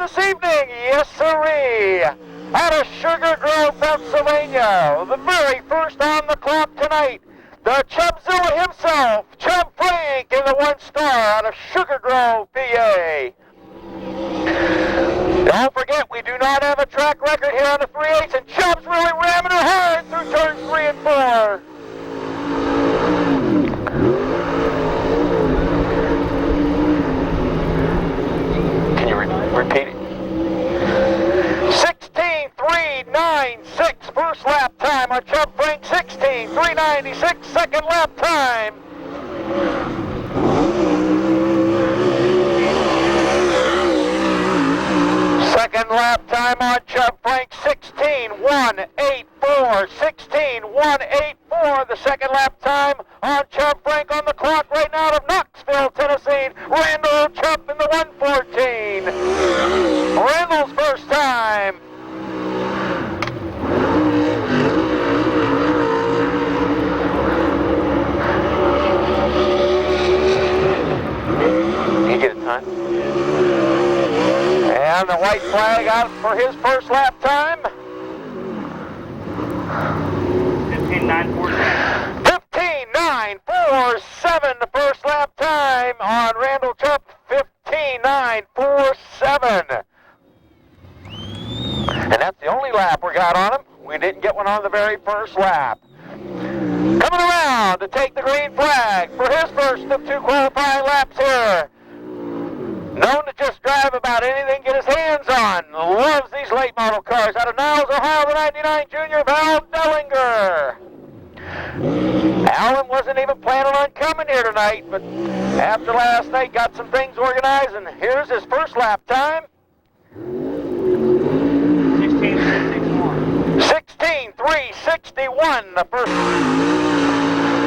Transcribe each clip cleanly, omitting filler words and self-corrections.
this evening, yes sirree, out of Sugar Grove, Pennsylvania, the very first on the clock tonight, the Chubzilla himself, Chub Frank, in the 1 star out of Sugar Grove, PA. Don't forget, we do not have a track record here on the 3/8, and Chub's really ramming her hard through turns 3 and 4. Can you repeat it? 16:396 first lap time on Chub Frank. 16:396 second lap time. Second lap time on Chub Frank, 16:184. 16:184, the second lap time on Chub Frank on the clock right now out of Knoxville, Tennessee. Randall Chub in the 114. Randall's first time. You get a time? And the white flag out for his first lap time. 15:947. 15:947, the first lap time on Randall Chubb. 15:947. And that's the only lap we got on him. We didn't get one on the very first lap. Coming around to take the green flag for his first of 2 qualifying laps here. Known to just drive about anything, get his hands on. Loves these late model cars. Out of Niles, Ohio, the 99 Junior, Val Dellinger. Alan wasn't even planning on coming here tonight, but after last night, got some things organized, and here's his first lap time. 16:361. 16:361, the first.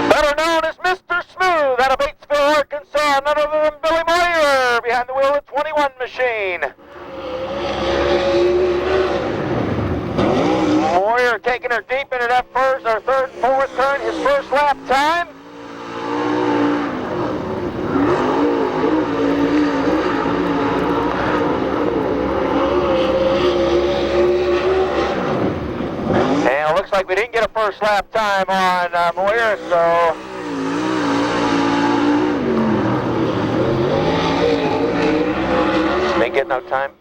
Better known as Mr. Smooth out of Batesville, Arkansas, none other than Billy Moyer behind the wheel of the 21 machine. Moyer taking her deep into that first or third and fourth turn, his first lap time. And it looks like we didn't get a first lap time on Moyer, so didn't get no time.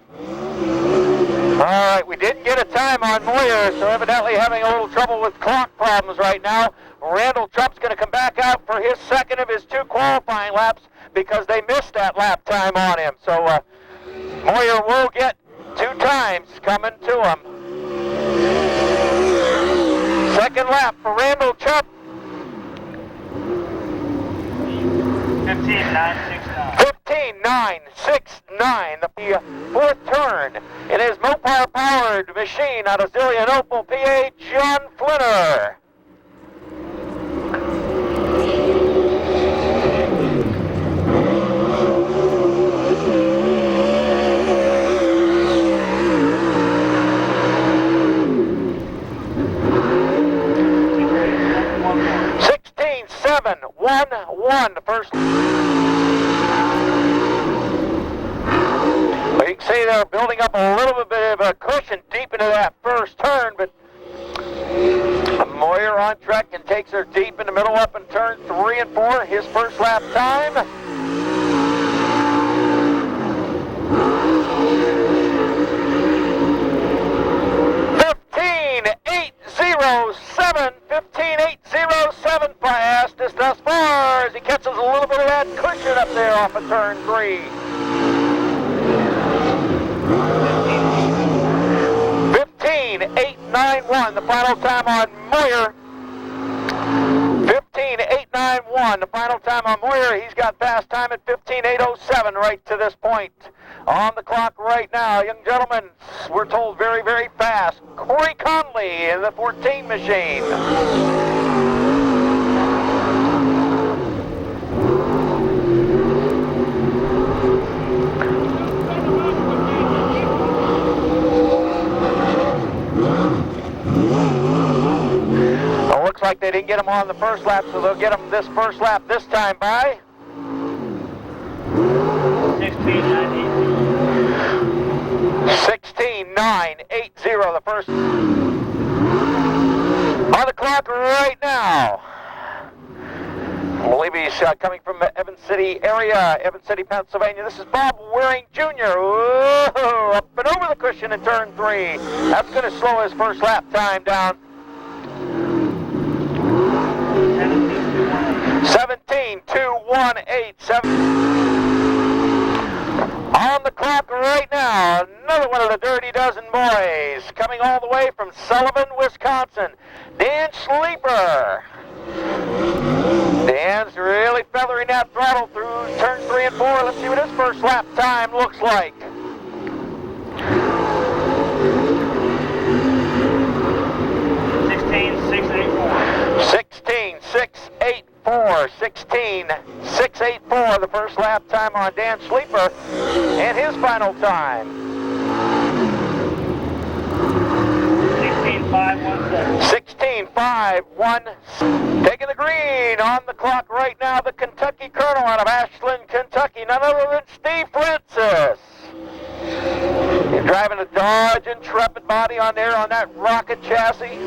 All right, we didn't get a time on Moyer, so evidently having a little trouble with clock problems right now. Randall Trump's going to come back out for his second of his 2 qualifying laps because they missed that lap time on him. So Moyer will get 2 times coming to him. Second lap for Randall Chubb. 15:969. 15:969, the fourth turn in his Mopar-powered machine out of Zillionople, PA, John Flinner. The first. Well, you can see they're building up a little bit of a cushion deep into that first turn, but Moyer on track and takes her deep in the middle up in turn 3 and 4. His first lap time. 15:807 fastest thus far as he catches a little bit of that cushion up there off of turn 3. 15:891, the final time on Moyer. 15:891, the final time on Moyer. He's got fast time at 15:807 right to this point. On the clock right now, young gentlemen, we're told very, very fast. Corey Conley in the 14 machine. Well, looks like they didn't get him on the first lap, so they'll get him this first lap this time by 16:982. 16.980, the first. On the clock right now. I believe he's coming from the Evans City area, Evans City, Pennsylvania. This is Bob Waring Jr. Whoa, up and over the cushion in turn 3. That's going to slow his first lap time down. 17.218. On the clock right now, another one of the Dirty Dozen boys, coming all the way from Sullivan, Wisconsin, Dan Sleeper. Dan's really feathering that throttle through turn 3 and 4. Let's see what his first lap time looks like. 16.684. 16.684, the first lap time on Dan Sleeper, and his final time. 16.517. Taking the green on the clock right now, the Kentucky Colonel out of Ashland, Kentucky, none other than Steve Francis. He's driving a Dodge Intrepid body on there on that rocket chassis.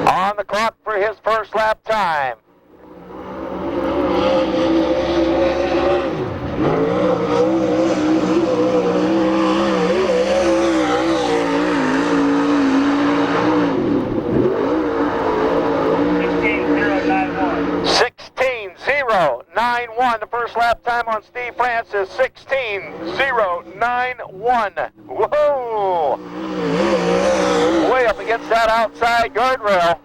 On the clock for his first lap time. 16.091. The first lap time on Steve Francis, 16.091. Whoa! Way up against that outside guardrail.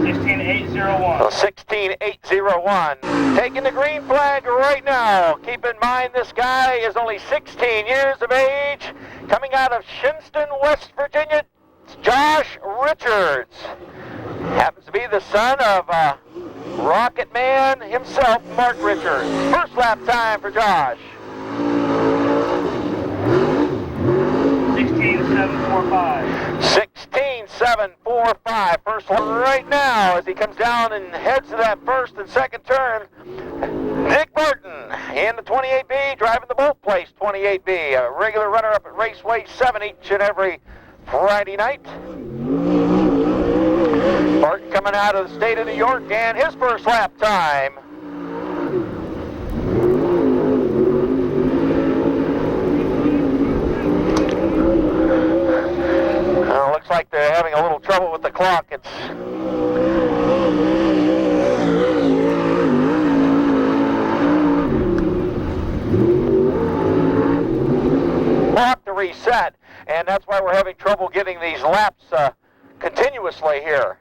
16.801. 16.801. Taking the green flag right now. Keep in mind this guy is only 16 years of age. Coming out of Shinston, West Virginia, it's Josh Richards. Happens to be the son of Rocket Man himself, Mark Richards. First lap time for Josh. 16.745. 16.745. First lap right now as he comes down and heads to that first and second turn. Dick Burton in the 28B, driving the Bolt Place 28B, a regular runner-up at Raceway 7 each and every Friday night. Burton coming out of the state of New York, and his first lap time. Looks like they're having a little trouble with the clock. It's clock to reset, and that's why we're having trouble getting these laps continuously here.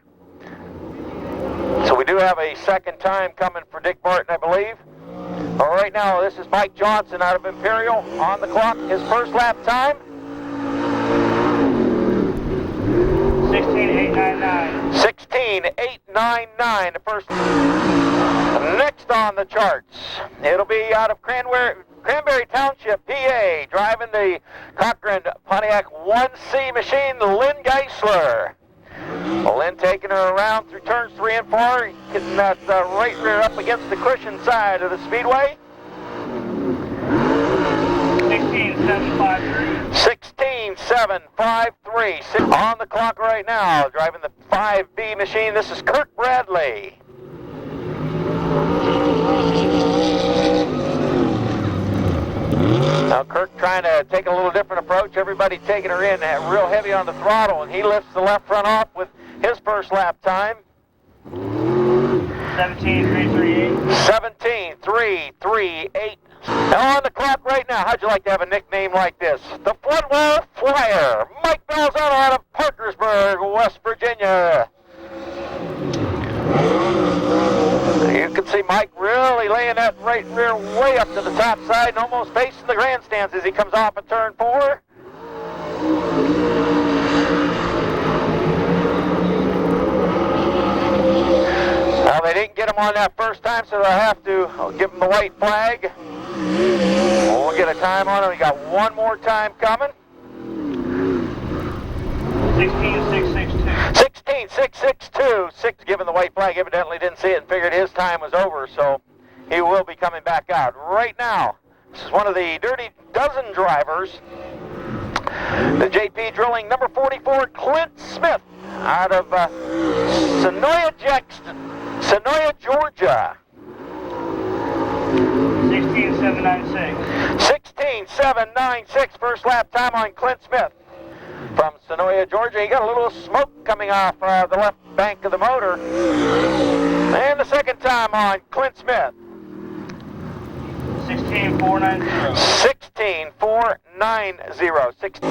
So we do have a second time coming for Dick Barton, I believe. All right, now this is Mike Johnson out of Imperial on the clock. His first lap time. 16.899. 16.899. The first. Next on the charts, it'll be out of Cranberry Township, PA, driving the Cochran Pontiac 1C machine, Lynn Geisler. Lynn taking her around through turns 3 and 4, getting that right rear up against the cushion side of the Speedway. 16.753. 16.753. On the clock right now, driving the 5B machine, this is Kirk Bradley. Now Kirk trying to take a little different approach. Everybody taking her in real heavy on the throttle, and he lifts the left front off with his first lap time. 17.338. 17.338. Now on the clock right now, how'd you like to have a nickname like this? The Floodwall Flyer, Mike Balzano out of Parkersburg, West Virginia. You can see Mike really laying that right rear way up to the top side and almost facing the grandstands as he comes off at turn 4. Well, they didn't get him on that first time, so they'll have to give him the white flag. We'll get a time on him. We got one more time coming. 16.662. 16.662. 6 given the white flag, evidently didn't see it and figured his time was over, so he will be coming back out. Right now, this is one of the Dirty Dozen drivers. The JP Drilling number 44, Clint Smith, out of Sonoya, Georgia. 16.796. 16.796, first lap time on Clint Smith from Sonoya, Georgia. He got a little smoke coming off the left bank of the motor. And the second time on Clint Smith. 16.490. 16.490.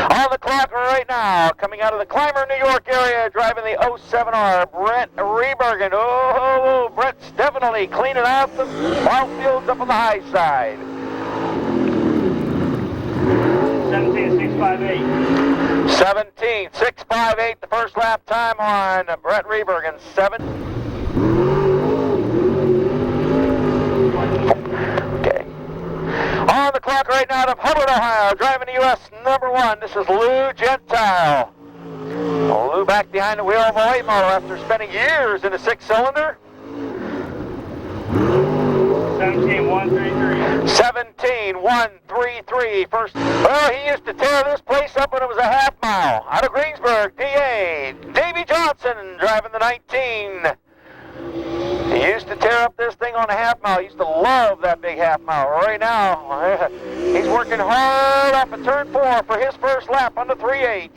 On the clock right now, coming out of the Clymer, New York area, driving the 07R, Brent Rebergen. Oh, Brent's definitely cleaning out the wild fields up on the high side. 17.658. 17.658, the first lap time on Brent Rebergen. 7. Okay. On the clock right now of Hubbard, Ohio, driving the U.S. number 1. This is Lou Gentile. Lou back behind the wheel of a late model after spending years in a 6-cylinder. 17.133. 17.133. First. Well, he used to tear this place up when it was a half mile. Out of Greensburg, PA, Davey Johnson driving the 19. He used to tear up this thing on a half mile. He used to love that big half mile. Right now, he's working hard off of turn 4 for his first lap on the 3/8.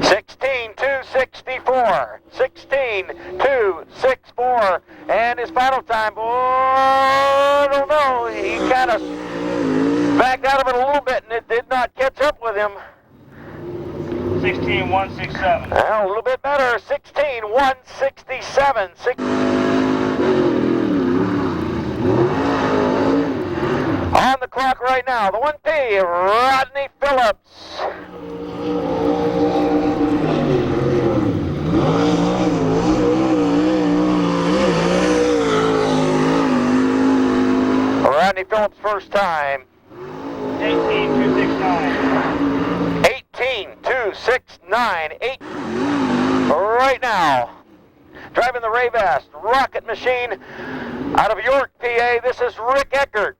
16.264. 16.264. 16.264. And his final time, I don't know. He kind of backed out of it a little bit, and it did not catch up with him. 16.167. Well, a little bit better. 16.167. On the clock right now, the 1P, Rodney Phillips. Rodney Phillips' first time. 18.269. 18.269. Right now, driving the Rayvast rocket machine out of York, PA, this is Rick Eckert,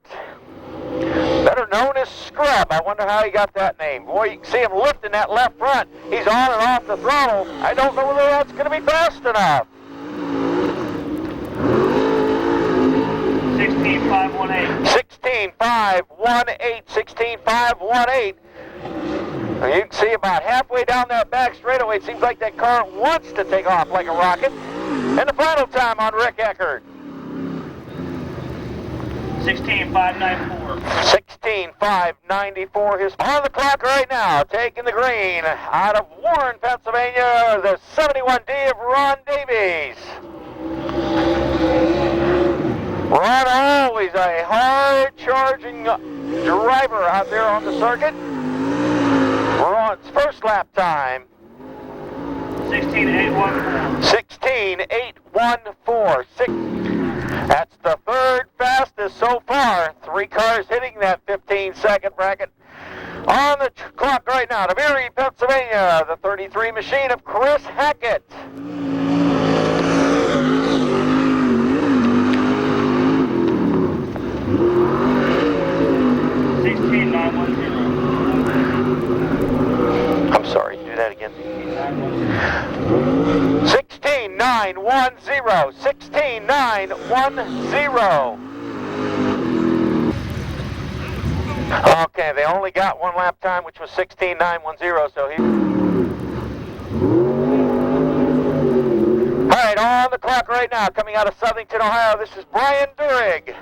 better known as Scrub. I wonder how he got that name. Boy, you can see him lifting that left front. He's on and off the throttle. I don't know whether that's going to be fast enough. 16.518. 16.518. 16.518. You can see about halfway down that back straightaway, it seems like that car wants to take off like a rocket. And the final time on Rick Eckert. 16.594. 16.594. His on the clock right now, taking the green out of Warren, Pennsylvania, the 71D of Ron Davies. Ron, always a hard-charging driver out there on the circuit. Ron's first lap time. 16.814. 16.814. That's the third fastest so far. 3 cars hitting that 15-second bracket. On the clock right now, to Erie, Pennsylvania, the 33 machine of Chris Hackett. 16.910. I'm sorry, do that again. 16.910. 16.910. Okay, they only got 1 lap time, which was 16.910, so he... All right, on the clock right now, coming out of Southington, Ohio, this is Brian Durig.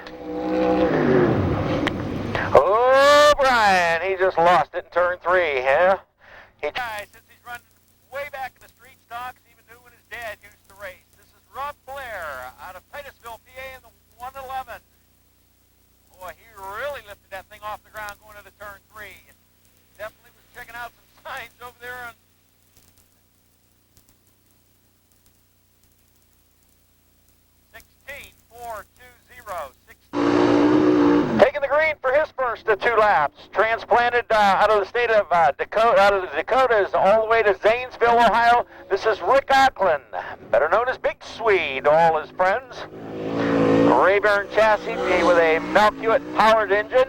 Oh, Brian, he just lost it in turn 3, huh? Since he's running way back in the street stocks, even knew when his dad used to race. This is Rob Blair out of Titusville, PA in the 111. Boy, he really lifted that thing off the ground going into turn 3. Definitely was checking out some signs over there on first of 2 laps. Transplanted out of the state of Dakota, out of the Dakotas, all the way to Zanesville, Ohio. This is Rick Auckland, better known as Big Swede to all his friends. Rayburn chassis with a Malcuit powered engine.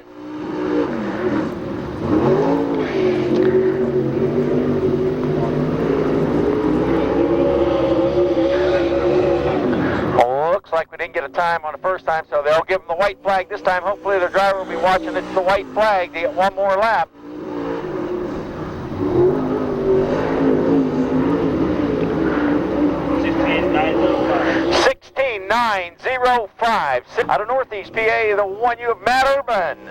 Looks like we didn't get a time on the first time, so they'll give them the white flag this time. Hopefully the driver will be watching it to the white flag to get one more lap. .16.905. Out of Northeast PA, the one you have, Matt Urban.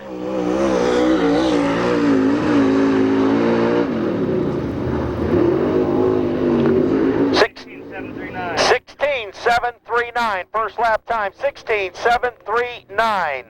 16.739. First lap time, 16.739.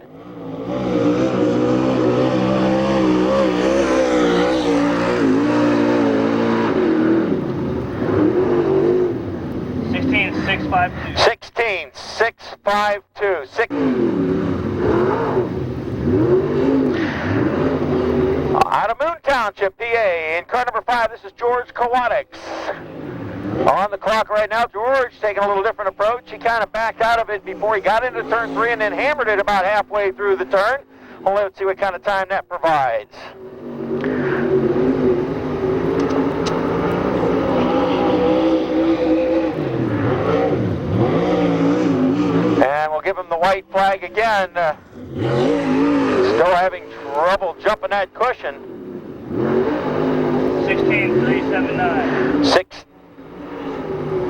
$16,652. Out of Moon Township, PA, in car number 5, this is George Kowatics. On the clock right now, George taking a little different approach. He kind of backed out of it before he got into turn 3 and then hammered it about halfway through the turn. Well, let's see what kind of time that provides. And we'll give him the white flag again. Still having trouble jumping that cushion. 16,379.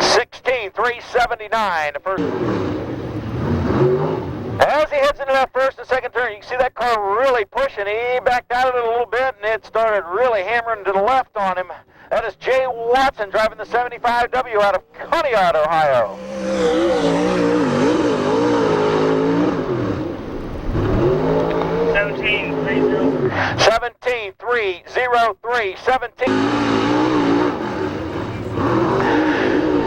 16,379. The first. As he heads into that first and second turn, you can see that car really pushing. He backed out of it a little bit, and it started really hammering to the left on him. That is Jay Watson driving the 75W out of Conneaut, Ohio. 17,303. 17.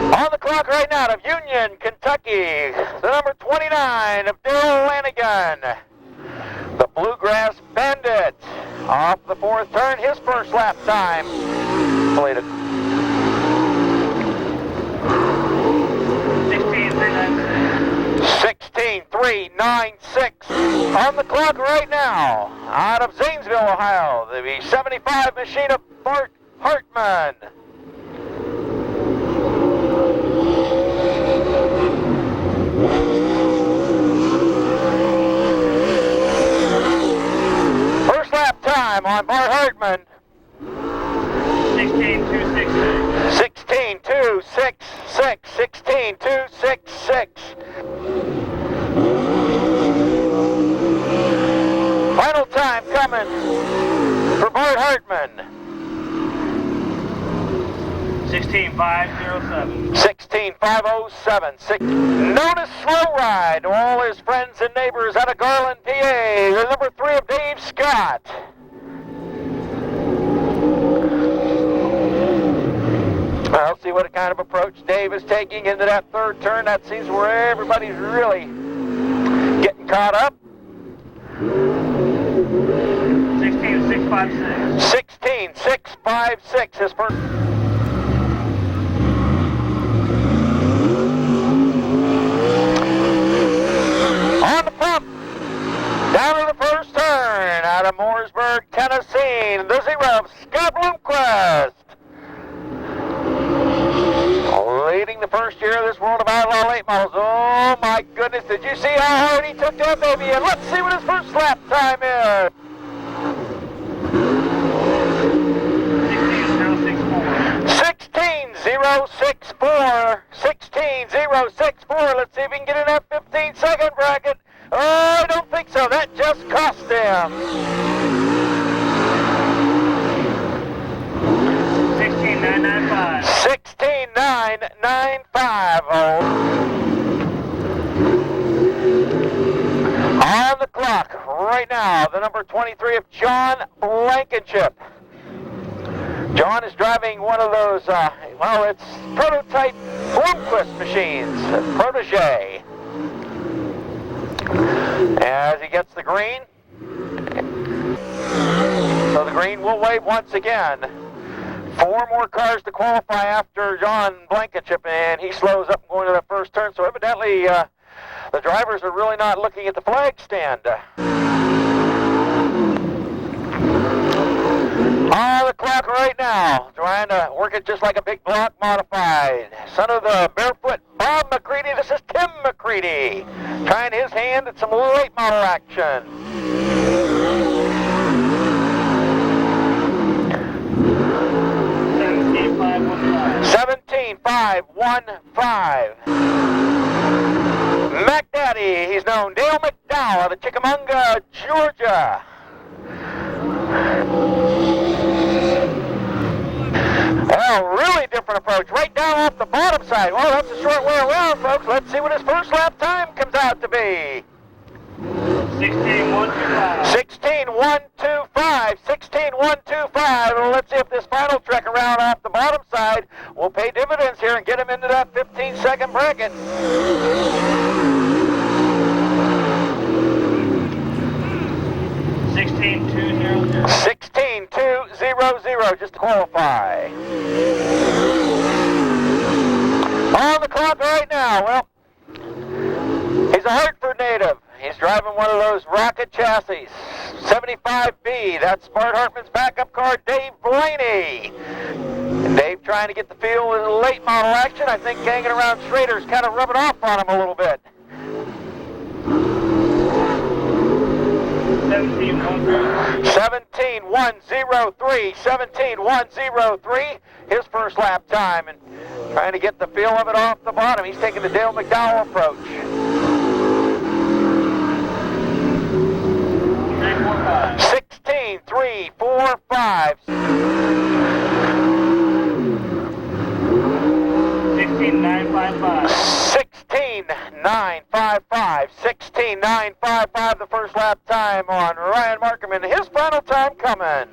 On the clock right now of Union, Kentucky, the number 29 of Darrell Lanigan, the Bluegrass Bandit. Off the 4th turn, his first lap time. 16,396. On the clock right now, out of Zanesville, Ohio, the 75 machine of Bart Hartman. First lap time on Bart Hartman. 16,266. 16,266. 16,266. Final time coming for Bart Hartman. 16,507. 16,507. Known as Slow Ride to all his friends and neighbors out of Garland, PA. The number 3 of Dave Scott. Well, see what kind of approach Dave is taking into that 3rd turn. That seems where everybody's really getting caught up. 16,656. 16,656. His first. On the pump. Down to the 1st turn. Out of Mooresburg, Tennessee. The 0 of Scott Bloomquist. Leading the first year of this World of Outlaw late models. Oh my goodness, did you see how hard he took that baby? And let's see what his first lap time is. 16,064. 16,064. Let's see if we can get in that 15-second bracket. Oh, I don't think so. That just cost him. 16,995. 16,995. On the clock right now, the number 23 of John Blankenship. John is driving one of those, well, it's prototype Bloomquist machines, Protégé. As he gets the green, green will wave once again. 4 more cars to qualify after John Blankenship, and he slows up going to the first turn. So evidently, the drivers are really not looking at the flag stand. On the clock right now, trying to work it just like a big block modified. Son of the barefoot Bob McCready, this is Tim McCready, trying his hand at some late model action. 17.515. McDaddy, he's known Dale McDowell out of Chickamauga, Georgia. Well, really different approach, right down off the bottom side. Well, that's a short way around, folks. Let's see what his first lap time comes out to be. 16.125. 16.125. 16.125. Well, let's see if this final trek around off the bottom side will pay dividends here and get him into that 15-second bracket. 16.200. 16.200 just to qualify. On the clock right now. Well, he's a Hartford native. He's driving one of those rocket chassis, 75B. That's Smart Hartman's backup car, Dave Blaney. And Dave trying to get the feel of the late model action. I think hanging around Schrader's kind of rubbing off on him a little bit. 17.103. 17.103. His first lap time, and trying to get the feel of it off the bottom. He's taking the Dale McDowell approach. 16.345. 16.955. 16.955. 16.955. The first lap time on Ryan Markham, and his final time coming.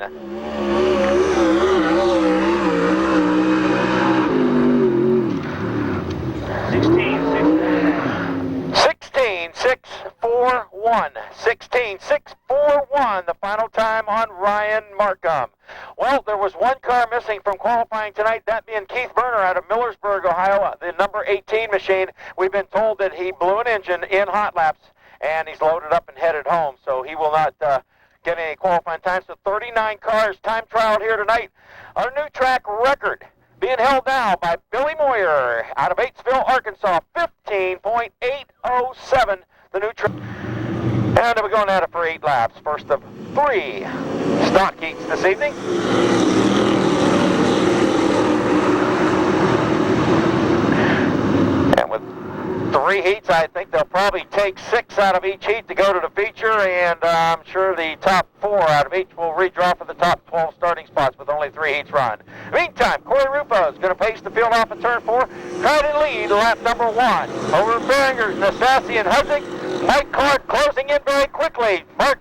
16.641. 16.641. The final time on Ryan Markham. Well, there was one car missing from qualifying tonight, that being Keith Berner out of Millersburg, Ohio, the number 18 machine. We've been told that he blew an engine in hot laps, and he's loaded up and headed home, so he will not get any qualifying time. So 39 cars time trialed here tonight. Our new track record being held now by Billy Moyer out of Batesville, Arkansas, 15.807, the new track. And we're going at it for 8 laps, first of 3 stock heats this evening. And with 3 heats, I think they'll probably take 6 out of each heat to go to the feature, and I'm sure the top 4 out of each will redraw for the top 12 starting spots with only 3 heats run. Meantime, Corey Rufo is going to pace the field off at turn 4, try to lead lap number 1. Over Behringer's, Nastasi and Hudzik. Mike Clark closing in very quickly. Mike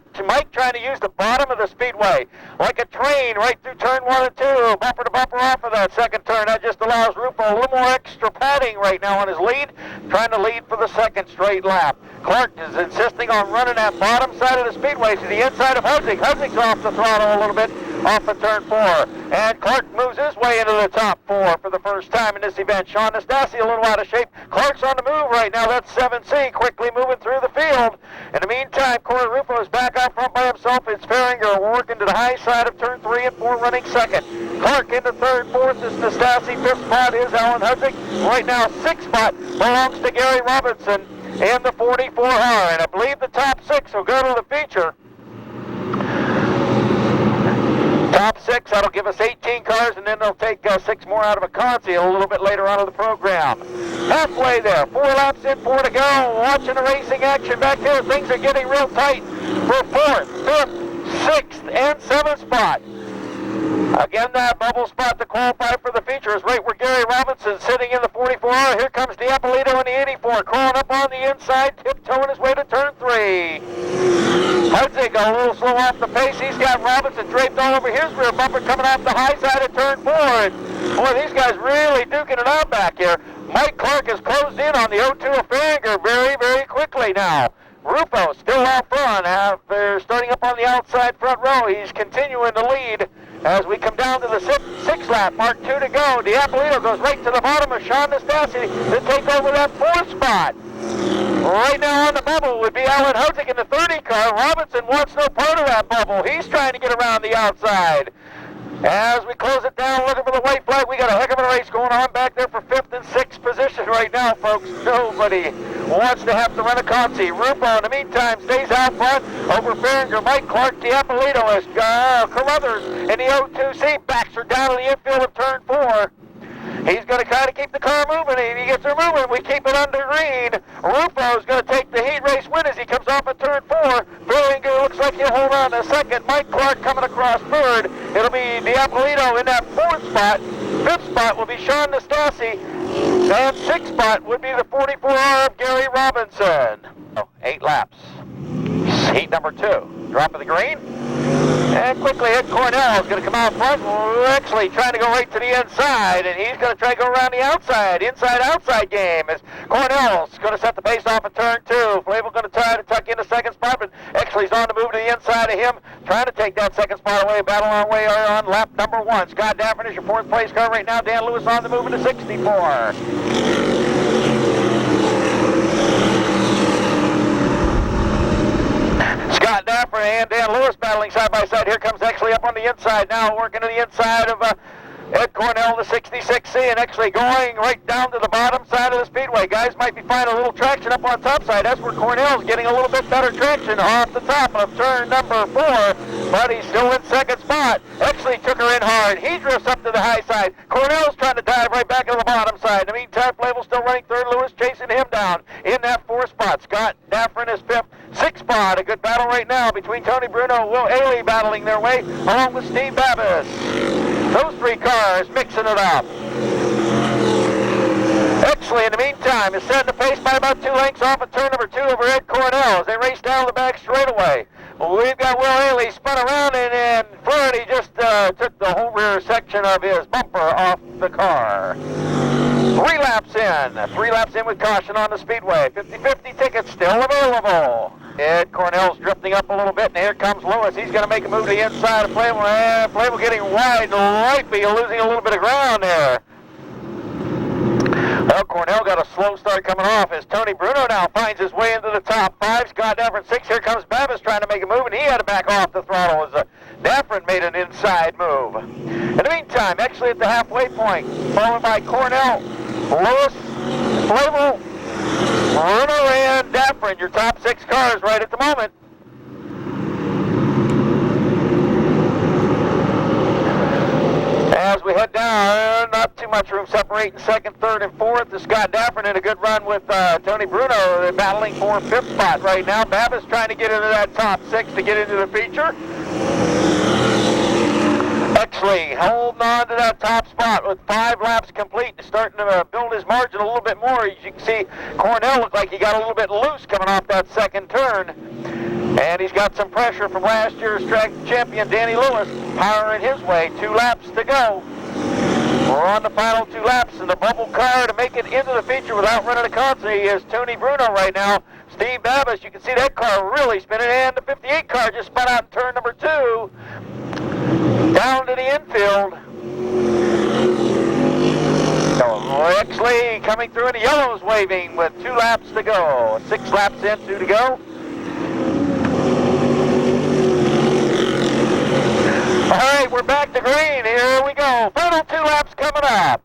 trying to use the bottom of the speedway like a train right through turn 1 and 2. Bumper to bumper off of that second turn. That just allows Rufo a little more extra padding right now on his lead, trying to lead for the second straight lap. Clark is insisting on running that bottom side of the speedway to the inside of Hudzik. Hudzik's off the throttle a little bit off of turn 4. And Clark moves his way into the top 4 for the first time in this event. Sean Nastasi a little out of shape. Clark's on the move right now. That's 7C quickly moving through the field. In the meantime, Corey Rufo is back out front by himself. It's Behringer working to the high side of turn 3 and 4 running second. Clark into third, fourth is Nastasi. Fifth spot is Alan Hudzik. Right now, sixth spot belongs to Gary Robinson in the 44R. And I believe the top 6 will go to the feature. Top 6, that'll give us 18 cars, and then they'll take 6 more out of a conceal a little bit later on in the program. Halfway there, 4 laps in, 4 to go. Watching the racing action back here. Things are getting real tight for 4th, 5th, 6th, and 7th spot. Again, that bubble spot to qualify for the feature is right where Gary Robinson's sitting in the 44R. Here comes D'Appolito in the 84, crawling up on the inside, tiptoeing his way to turn 3. Hudzik a little slow off the pace. He's got Robinson draped all over his rear bumper coming off the high side of turn 4. And boy, these guys really duking it out back here. Mike Clark has closed in on the 02 of Behringer very, very quickly now. Rufo still out front. They're starting up on the outside front row. He's continuing to lead as we come down to the sixth lap. Mark 2 to go. Diapolito goes right to the bottom of Sean Nastasi to take over that 4th spot. Right now on the bubble would be Alan Hudzik in the 30 car. Robinson wants no part of that bubble. He's trying to get around the outside. As we close it down, looking for the white flag, we got a heck of a race going on back there for 5th and 6th position right now, folks. Nobody wants to have to run a Conti. Rufo, in the meantime, stays out front over Farringer. Mike Clark, Diapolito, as Carruthers in the 0-2 backs her down to the infield of turn 4. He's going to kind of keep the car moving. If he gets her moving, we keep it under green. Rufo's going to take the heat race win as he comes off at turn 4. Farringer looks like he'll hold on to 2nd. Mike Clark coming across 3rd. It'll be Diapolito in that 4th spot. 5th spot will be Sean Nastasi. And 6th spot would be the 44R of Gary Robinson. 8 laps. Heat number 2. Drop of the green. And quickly, Ed Cornell is going to come out front. We're actually trying to go right to the inside, and he's going to try to go around the outside. Inside-outside game as Cornell's going to set the pace off at turn 2. Flavel going to try to tuck in the 2nd spot, but Exley's on the move to the inside of him, trying to take that 2nd spot away. Battle on way on lap number 1. Scott Dafford is your 4th place car right now. Dan Lewis on the move into 64. Scott Dafford and Dan Lewis battling side by side. Here comes Exley up on the inside now, working to the inside of Ed Cornell, the 66C, and Exley going right down to the bottom side of the Speedway. Guys might be finding a little traction up on top side. That's where Cornell's getting a little bit better traction off the top of turn number 4, but he's still in 2nd spot. Exley took her in hard. He drifts up to the high side. Cornell's trying to dive right back to the bottom side. In the meantime, Flavel still running 3rd. Lewis chasing him down in that 4th spot. Scott Dafford is 5th. 6th spot, a good battle right now between Tony Bruno and Will Ailey battling their way, along with Steve Babbitt. Those 3 cars mixing it up. Exley, in the meantime, is setting the pace by about 2 lengths off of turn number 2 over Ed Cornell as they race down the back straightaway. We've got Will Ailey spun around, and in front, he just took the whole rear section of his bumper off the car. 3 laps in. 3 laps in with caution on the Speedway. 50-50 tickets still available. Ed Cornell's drifting up a little bit, and here comes Lewis. He's going to make a move to the inside of Flavel. Flavel getting wide right, but losing a little bit of ground there. Well, Cornell got a slow start coming off as Tony Bruno now finds his way into the top 5. Scott Dafford 6. Here comes Babbitt trying to make a move, and he had to back off the throttle as Dafford made an inside move. In the meantime, actually at the halfway point, followed by Cornell, Lewis, Flavel, Bruno, and Dafford, your top 6 cars right at the moment. As we head down, not too much room separating 2nd, 3rd, and 4th. To Scott Dafford in a good run with Tony Bruno. They're battling for 5th spot right now. Babbitt's trying to get into that top 6 to get into the feature. Exley holding on to that top spot with 5 laps complete, starting to build his margin a little bit more. As you can see, Cornell looked like he got a little bit loose coming off that 2nd turn. And he's got some pressure from last year's track champion, Danny Lewis, powering his way. 2 laps to go. We're on the final 2 laps, and the bubble car to make it into the feature without running a Conti is Tony Bruno right now. Steve Babbitt, you can see that car really spinning, and the 58 car just spun out in turn number 2. Down to the infield. So Exley coming through in the yellows waving with 2 laps to go. 6 laps in, 2 to go. All right, we're back to green. Here we go. Final 2 laps coming up.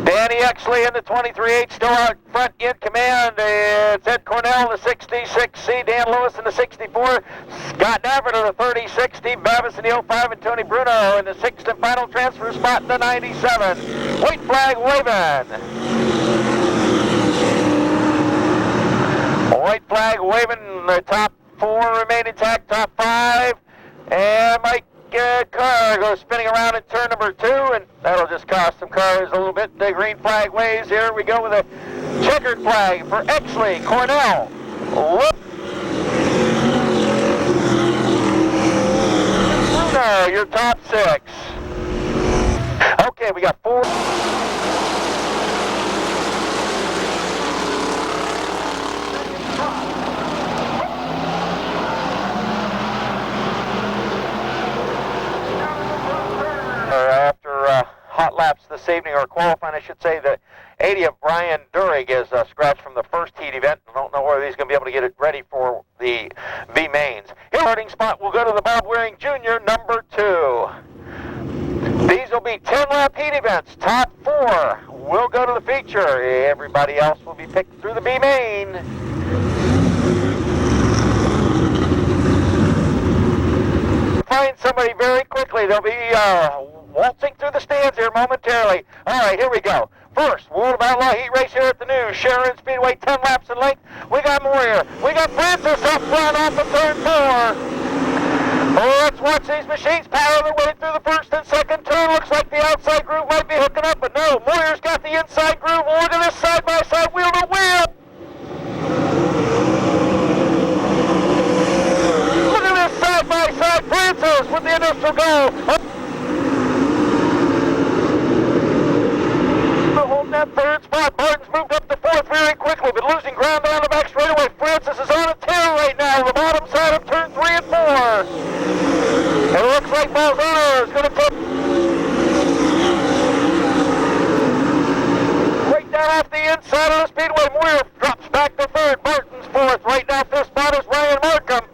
Danny Exley in the 23-8 still out front in command. It's Ed Cornell in the 66C, Dan Lewis in the 64, Scott Dafford in the 36, Steve Babbitt in the 05, and Tony Bruno in the 6th and final transfer spot in the 97. White flag waving. White flag waving. The top 4 remain intact, top 5. And Mike car goes spinning around in turn number 2, and that'll just cost some cars a little bit. The green flag waves. Here we go with a checkered flag for Exley, Cornell. Bruno, your top 6. Okay, we got 4. this evening, or qualifying, I should say, the 80 of Brian Durig is scratched from the first heat event. I don't know whether he's going to be able to get it ready for the B mains. His starting spot will go to the Bob Waring Jr., number 2. These will be 10-lap heat events. Top 4 will go to the feature. Everybody else will be picked through the B main. Find somebody very quickly. They'll be waltzing through the stands here momentarily. All right, here we go. First, World of Outlaw heat race here at the new Sharon Speedway, 10 laps in length. We got more here. We got Francis up front off of turn 4. Oh, let's watch these machines power their way through the first and second turn. Looks like the outside groove might be hooking up, but no. Moyer's got the inside groove. Look at this side-by-side, wheel to wheel. Look at this side-by-side. Francis with the initial goal. Holding that third spot. Martin's moved up to 4th very quickly, but losing ground down the back straightaway. Francis is on a tear right now, the bottom side of turn 3 and 4. And it looks like Bolzano is going to take right down off the inside of the Speedway. Moyer drops back to 3rd. Martin's 4th. Right now, 5th spot is Ryan Markham,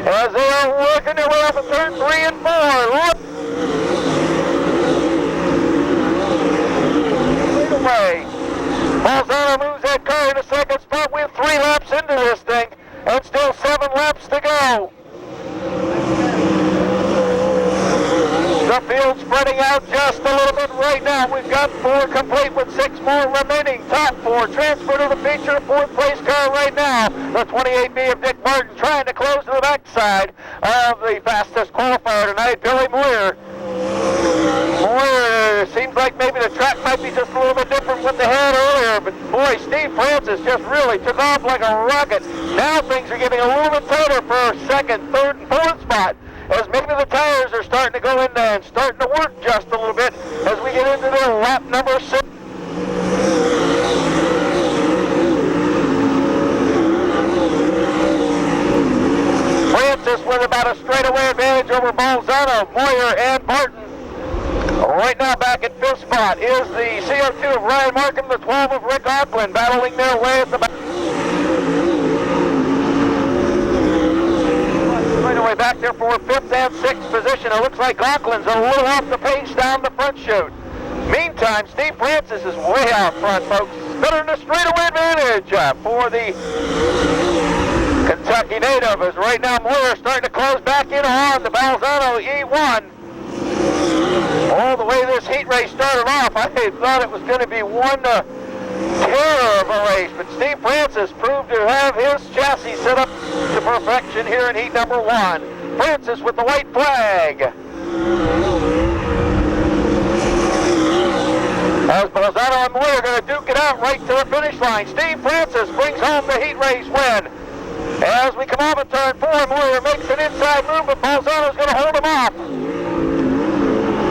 as they are working their way off of turn 3 and 4. Look. Way. Bolzano moves that car into 2nd spot. We're 3 laps into this thing, and still 7 laps to go. The field spreading out just a little bit right now. We've got 4 complete with 6 more remaining. Top 4 transfer to the feature. 4th place car right now. The 28B of Dick Martin trying to close to the backside of the fastest qualifier tonight, Billy Moyer. Moyer seems like maybe the track might be just a little bit different what they had earlier, but boy, Steve Francis just really took off like a rocket. Now things are getting a little bit tighter for 2nd, 3rd, and 4th spot, as maybe the tires are starting to go in there and starting to work just a little bit as we get into the lap number 6. Francis with about a straightaway advantage over Bolzano, Moyer, and Barton. Right now back at 5th spot is the CO2 of Ryan Markham, the 12 of Rick Auckland, battling their way at the back. Right away back there for 5th and 6th position. It looks like Auckland's a little off the pace down the front chute. Meantime, Steve Francis is way out front, folks. Better than a straightaway advantage for the Kentucky native, as right now Moyer starting to close back in on the Bolzano E1. All the way this heat race started off, I thought it was going to be one terror of a race, but Steve Francis proved to have his chassis set up to perfection here in heat number 1. Francis with the white flag. As Bolzano and Moyer are going to duke it out right to the finish line. Steve Francis brings home the heat race win. As we come off of turn 4, Moyer makes an inside move, but Bolzano's going to hold him off.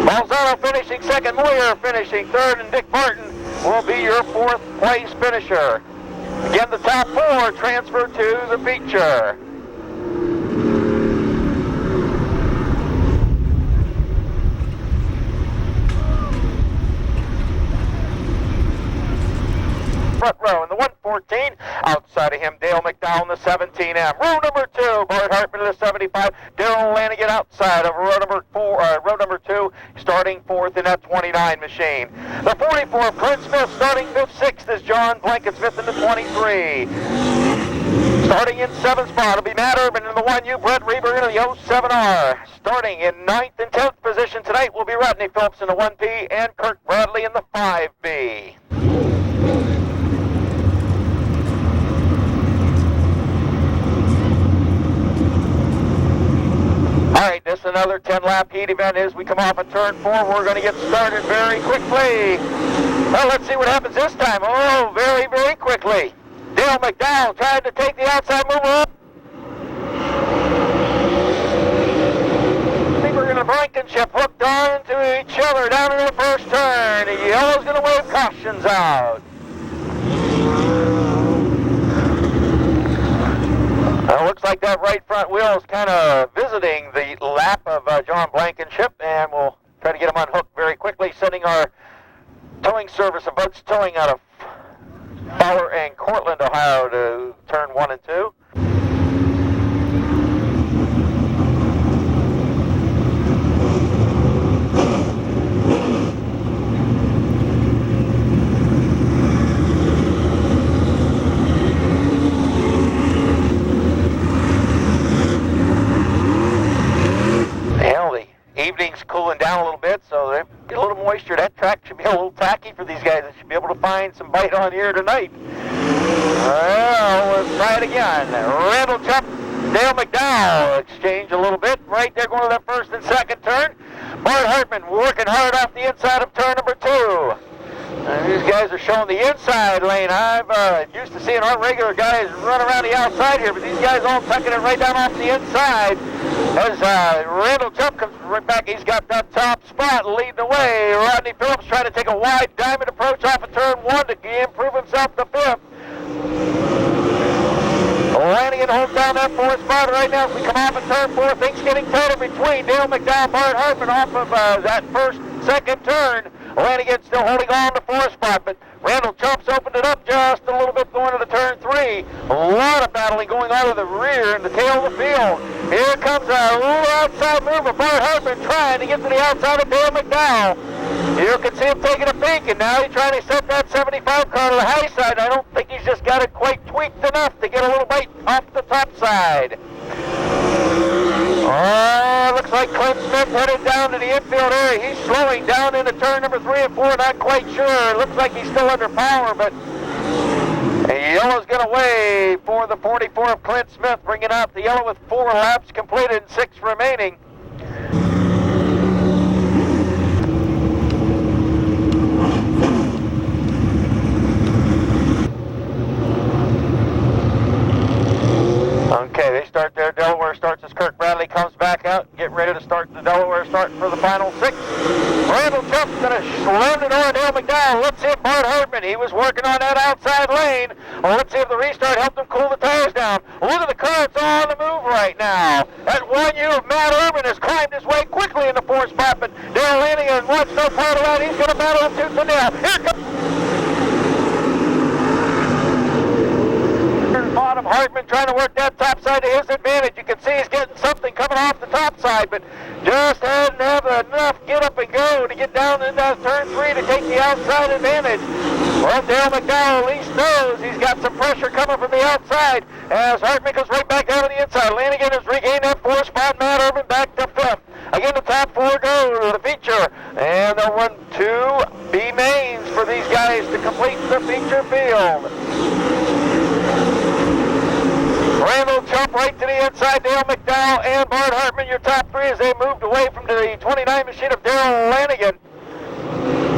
Bolzano finishing 2nd, Moyer finishing 3rd, and Dick Martin will be your 4th place finisher. Again, the top 4 transfer to the feature. Front row in the 114, outside of him, Dale McDowell in the 17M. Row number 2, Bart Hartman in the 75, Darrell Lanigan outside of row number 2, starting 4th in that 29 machine. The 44, Clint Smith, starting 5th, 6th is John Blankensmith in the 23. Starting in 7th spot, it'll be Matt Urban in the 1U, Brett Reber in the 07R. Starting in 9th and 10th position tonight will be Rodney Phillips in the 1P and Kirk Bradley in the 5B. All right, this is another 10-lap heat event as we come off of turn 4. We're going to get started very quickly. Well, let's see what happens this time. Oh, very, very quickly. Dale McDowell tried to take the outside move up. We're going to Blankenship hooked on to each other down in the first turn. The yellow's going to wave cautions out. Looks like that right front wheel is kind of visiting the lap of John Blankenship, and we'll try to get him unhooked very quickly, sending our towing service of Bud's Towing out of Fowler and Cortland, Ohio to turn 1 and 2. Evening's cooling down a little bit, so they get a little moisture. That track should be a little tacky for these guys. They should be able to find some bite on here tonight. Well, let's try it again. Randall Chubb, Dale McDowell exchange a little bit. Right there going to that first and second turn. Bart Hartman working hard off the inside of turn number 2. These guys are showing the inside lane. I've used to seeing our regular guys run around the outside here, but these guys all tucking it right down off the inside. As Randall Chubb comes right back, he's got that top spot leading the way. Rodney Phillips trying to take a wide diamond approach off of turn 1 to improve himself to 5th. Lanigan holds down that 4th spot right now. As we come off of turn 4, things getting tighter between Dale McDowell, Bart Hartman off of that second turn. Lanigan still holding on to 4th spot, but Randall Chubb's opened it up just a little bit going into turn 3. A lot of battling going on to the rear and the tail of the field. Here comes a little outside move of Bart Hartman trying to get to the outside of Dale McDowell. You can see him taking a peek, and now he's trying to set that 75 car to the high side. I don't think he's just got it quite tweaked enough to get a little bite off the top side. Oh, looks like Clint Smith headed down to the infield area. He's slowing down into turn number 3 and 4, not quite sure. Looks like he's still under power, but yellow's going to wave for the 44 of Clint Smith, bringing out the yellow with 4 laps completed and 6 remaining. Okay, they start there. Delaware starts as Kirk Bradley comes back out. Get ready to start the Delaware start for the final 6. Randall Chubb's going to slam it on Dale McDowell. Let's see if Bart Hartman, he was working on that outside lane. Well, let's see if the restart helped him cool the tires down. Look at the car, it's all on the move right now. That 1U of Matt Urban has climbed his way quickly in the 4th spot, but Darrell Lanigan wants no part of that. He's going to battle him tooth and nail. Here comes bottom. Hartman trying to work that top side to his advantage. You can see he's getting something coming off the top side, but just hadn't have enough get up and go to get down into turn 3 to take the outside advantage. Well, Dale McDowell at least knows he's got some pressure coming from the outside as Hartman goes right back down to the inside. Lanigan has regained that 4th spot. Matt Urban back to 5th. Again, the top 4 go to the feature, and they'll run 2 B mains for these guys to complete the feature field. Randall Chubb right to the inside, Dale McDowell and Bart Hartman, your top 3 as they moved away from the 29 machine of Darrell Lanigan.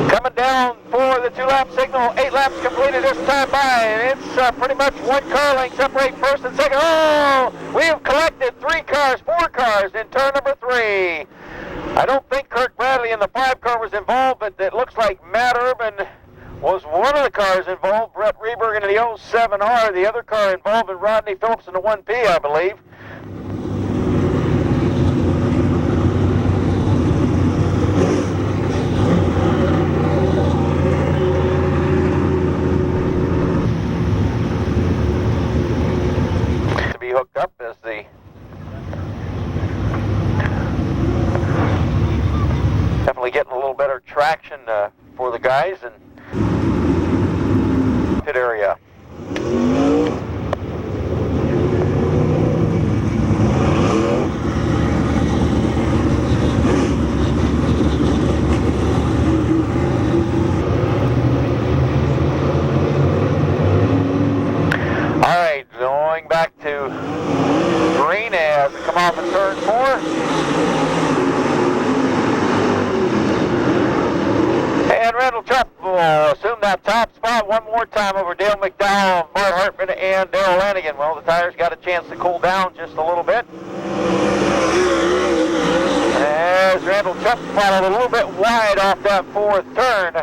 Coming down for the 2-lap signal, 8 laps completed this time by, and it's pretty much 1 car length separating first and second. Oh, we have collected 4 cars in turn number 3. I don't think Kirk Bradley in the 5 car was involved, but it looks like Matt Urban was one of the cars involved. Brett Reberg in the 07R, the other car involved in Rodney Phillips in the 1P, I believe. To be hooked up as the definitely getting a little better traction for the guys and pit area. All right, going back to green as we come off of turn 4. And Randall Chubb will assume that top spot one more time over Dale McDowell, Bart Hartman, and Darrell Lanigan. Well, the tires got a chance to cool down just a little bit. As Randall Chubb followed a little bit wide off that 4th turn.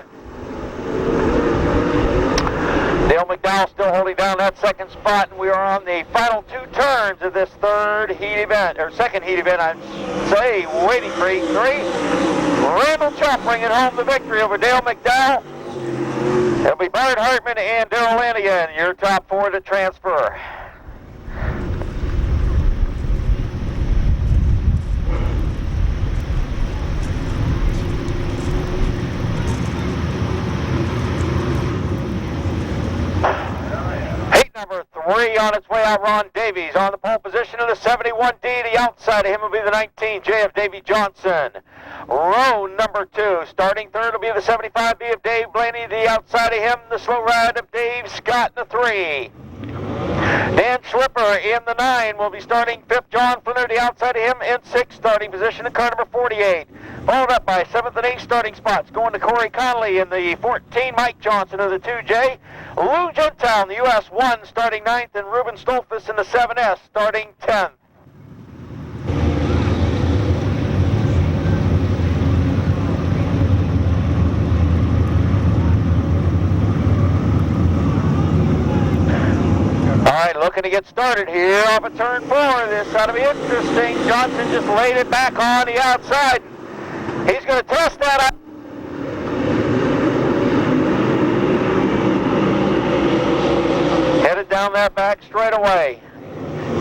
Dale McDowell still holding down that 2nd spot, and we are on the final 2 turns of this 3rd heat event, or 2nd heat event, I'd say, waiting for heat 3. Randall Chubb bringing home the victory over Dale McDowell. It'll be Bart Hartman and Daryl Lanigan, your top 4 to transfer. Number 3 on its way out, Ron Davies on the pole position of the 71D. The outside of him will be the 19J of Davey Johnson. Row number 2, starting third will be the 75B of Dave Blaney. The outside of him, the slow ride of Dave Scott in the 3. Dan Schlipper in the 9 will be starting 5th. John Flinner, the outside of him, in 6th starting position in car number 48. Followed up by 7th and 8th starting spots, going to Corey Connolly in the 14, Mike Johnson of the 2J. Lou Gentile in the US 1 starting 9th, and Ruben Stolfus in the 7S starting 10th. All right, looking to get started here off of turn 4. This ought to be interesting. Johnson just laid it back on the outside. He's going to test that out. Headed down that back straightaway.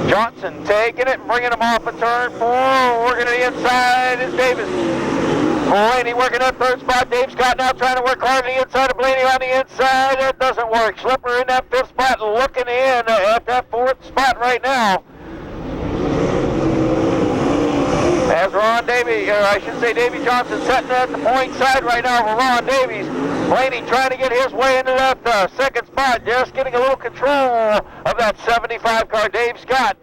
Johnson taking it and bringing him off of turn 4. Working to the inside is Davis. Blaney working that 3rd spot. Dave Scott now trying to work hard on the inside of Blaney on the inside. That doesn't work. Schlipper in that 5th spot, looking in at that 4th spot right now. As Ron Davies, or I should say Davey Johnson, setting at the point side right now for Ron Davies. Blaney trying to get his way into that 2nd spot, just getting a little control of that 75 car. Dave Scott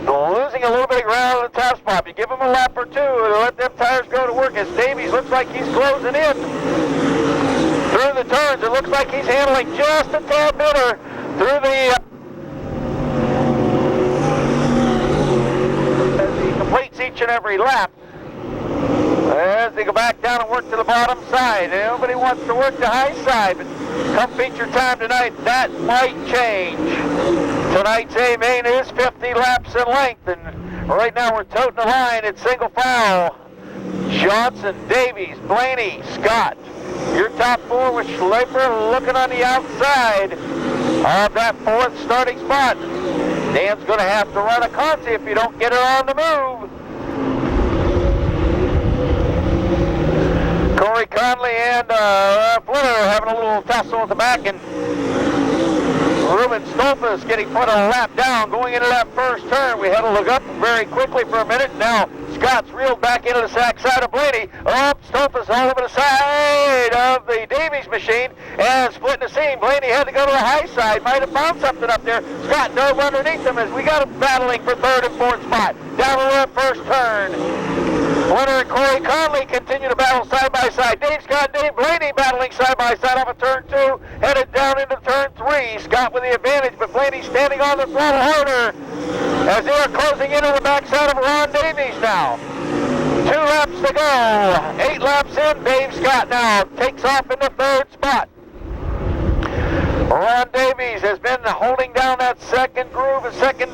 losing a little bit of ground on the top spot. You give him a lap or 2 to let them tires go to work, as Davies looks like he's closing in through the turns. It looks like he's handling just a tad better through the as he completes each and every lap. As they go back down and work to the bottom side. Nobody wants to work the high side, but come feature time tonight, that might change. Tonight's A main is 50 laps in length, and right now we're toting the line at single file. Johnson, Davies, Blaney, Scott. Your top 4 with Schleifer looking on the outside of that 4th starting spot. Dan's going to have to run a Conti if you don't get her on the move. Corey Conley and Flinner having a little tussle at the back, and Ruben Stolfus getting put on a lap down going into that 1st turn. We had to look up very quickly for a minute. Now Scott's reeled back into the sack side of Blaney. Up, Stolfus all over the side of the Davies machine and splitting the seam. Blaney had to go to the high side. Might have found something up there. Scott dove underneath him as we got him battling for 3rd and 4th spot. Down to that 1st turn. Flinner and Corey Conley continue to battle side by side. Dave Scott and Dave Blaney battling side by side off of turn 2, headed down into turn 3. Scott with the advantage, but Blaney standing on the throttle harder as they are closing into the backside of Ron Davies now. 2 laps to go. 8 laps in. Dave Scott now takes off in the 3rd spot. Ron Davies has been holding down that 2nd groove, and 2nd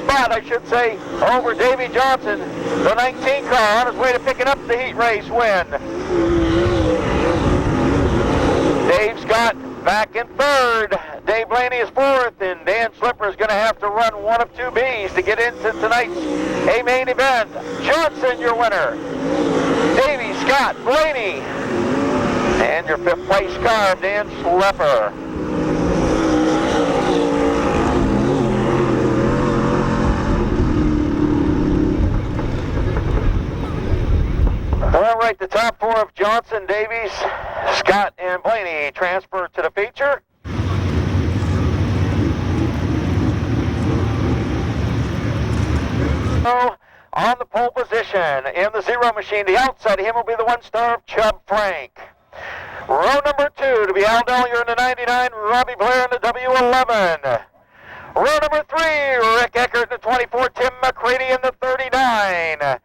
spot, I should say, over Davey Johnson, the 19 car, on his way to picking up the heat race win. Dave Scott back in 3rd. Dave Blaney is 4th, and Dan Schlipper is going to have to run one of 2 Bs to get into tonight's A-main event. Johnson, your winner. Davey, Scott, Blaney. And your 5th place car, Dan Schlepper. All right, the top 4 of Johnson, Davies, Scott, and Blaney transfer to the feature. On the pole position in the 0 machine, the outside of him will be the 1-star of Chubb Frank. Row number 2 to be Al Dellier in the 99, Robbie Blair in the W11. Row number 3, Rick Eckert in the 24, Tim McCready in the 39.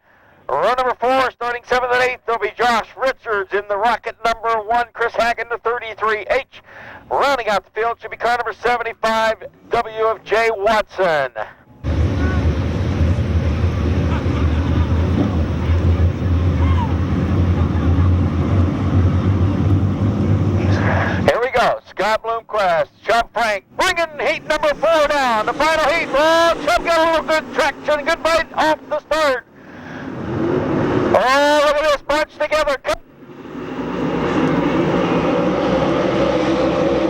Row number 4, starting 7th and 8th, there'll be Josh Richards in the Rocket number 1, Chris Hack in the 33H. Rounding out the field should be car number 75, W of J. Watson. Scott Bloomquist, Chubb Frank, bringing heat number 4 down. The final heat. Oh, Chubb got a little good traction, good bite off the start. Oh, look at this bunch together.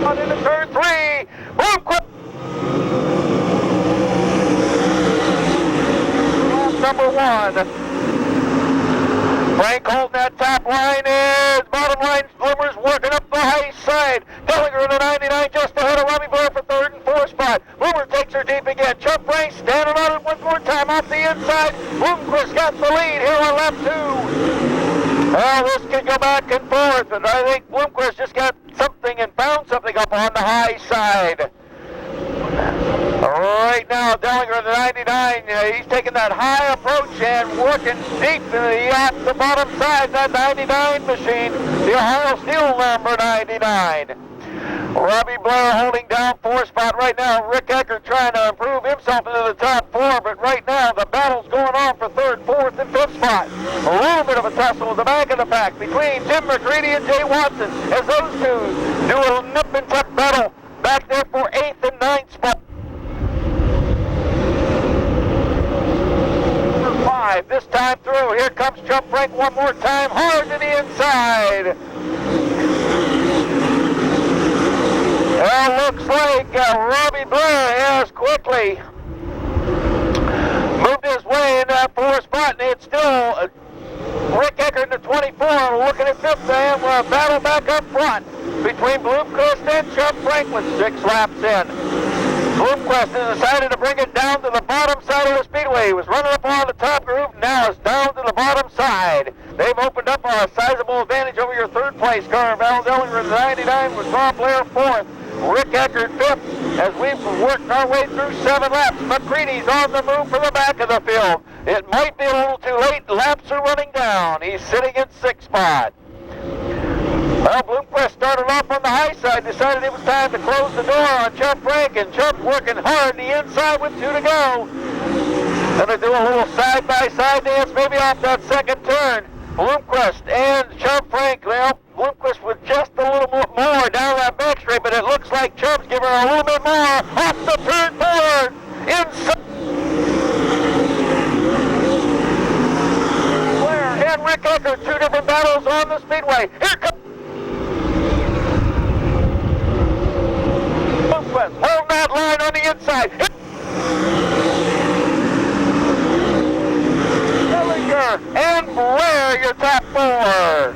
On into turn 3. Bloomquist. Number 1. Frank holding that top line is bottom line. Bloomers working up the high side. Dellinger in the 99 just ahead of Robbie Blair for 3rd and 4th spot. Bloomer takes her deep again. Chubb Frank standing on it one more time off the inside. Bloomquist got the lead here on lap 2. Well, this can go back and forth, and I think Bloomquist just got something and found something up on the high side. Right now, Dellinger in the 99, he's taking that high approach and working deep off the bottom side, that 99 machine, the Ohio Steel number 99. Robbie Blair holding down 4th spot right now. Rick Eckert trying to improve himself into the top 4, but right now the battle's going on for 3rd, 4th, and 5th spot. A little bit of a tussle at the back of the pack between Tim McCready and Jay Watson as those two do a nip and tuck battle back there for 8th and 9th spot. 5 this time through. Here comes Chubb Frank one more time, hard to the inside. Well, looks like Robbie Blair has quickly moved his way in that 4th spot, and it's still Rick Eckert in the 24 looking at 5th, and we'll battle back up front between Bloomquist and Chubb Frank with 6 laps in. Bloomquist has decided to bring it down to the bottom side of the speedway. He was running up on the top groove, now it's down to the bottom side. They've opened up a sizable advantage over your 3rd place car. Val Dellinger in the 99 with Rob Blair 4th. Rick Eckert 5th as we've worked our way through 7 laps. McCready's on the move for the back of the field. It might be a little too late. Laps are running down. He's sitting in 6th spot. Well, Bloomquist started off on the high side, decided it was time to close the door on Chubb Frank, and Chubb's working hard the inside with 2 to go. Gonna do a little side-by-side dance maybe off that 2nd turn. Bloomquist and Chubb Frank, well, Bloomquist with just a little more down that back straight, but it looks like Chubb's giving her a little bit more off the turn 4. Inside. Blair and Rick Eckert, 2 different battles on the speedway. Here comes Bloomquist, hold that line on the inside. Dellinger and Blair, your top 4.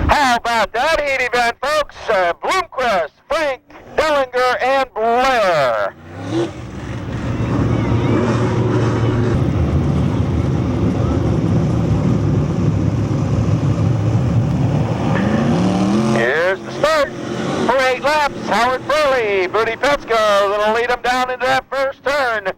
How about that heat event, folks? Bloomquist, Frank, Dellinger, and Blair. Here's the start for 8 laps. Howard Burley, Booty Petsko, that'll lead him down into that 1st turn.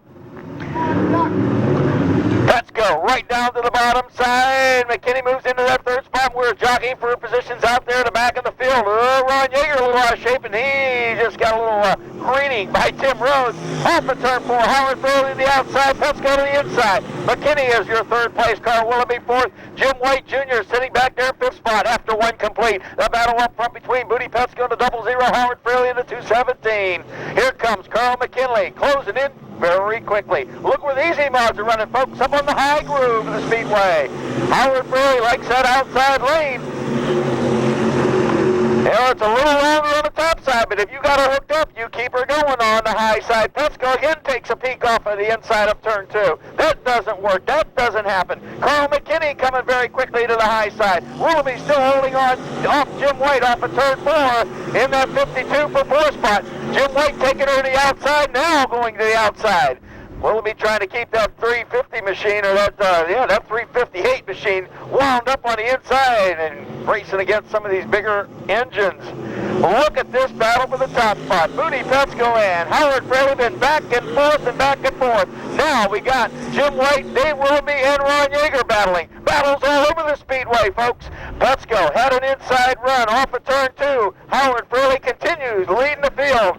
Petsko right down to the bottom side. McKinney moves into that 3rd spot. We're jockeying for positions out there in the back of the field. Ron Yeager a little out of shape, and he just got a little greening by Tim Rhodes. Off of turn 4, Howard Burley to the outside, Petsko to the inside. McKinney is your 3rd place car. Willoughby 4th. Jim White Jr. sitting back there in 5th spot after 1 complete. The battle up front between Booty Petsko and the 00, Howard Burley in the 217. Here comes Carl McKinley closing in very quickly. Look where these E-mods are running, folks, up on the high groove of the speedway. Howard Burley likes that outside lane. You know, it's a little longer on the top side, but if you got her hooked up, you keep her going on the high side. Petsko again takes a peek off of the inside of turn 2. That doesn't work. That doesn't happen. Carl McKinney coming very quickly to the high side. Willoughby still holding on off Jim White off of turn 4 in that 52 for 4 spot. Jim White taking her to the outside, now going to the outside. Willoughby trying to keep that 350 machine, or that 358 machine wound up on the inside and racing against some of these bigger engines. Look at this battle for the top spot. Booty Petsko and Howard Burley been back and forth and back and forth. Now we got Jim White, Dave Willoughby, and Ron Yeager battling. Battles all over the speedway, folks. Petsko had an inside run off of turn 2. Howard Burley continues leading the field.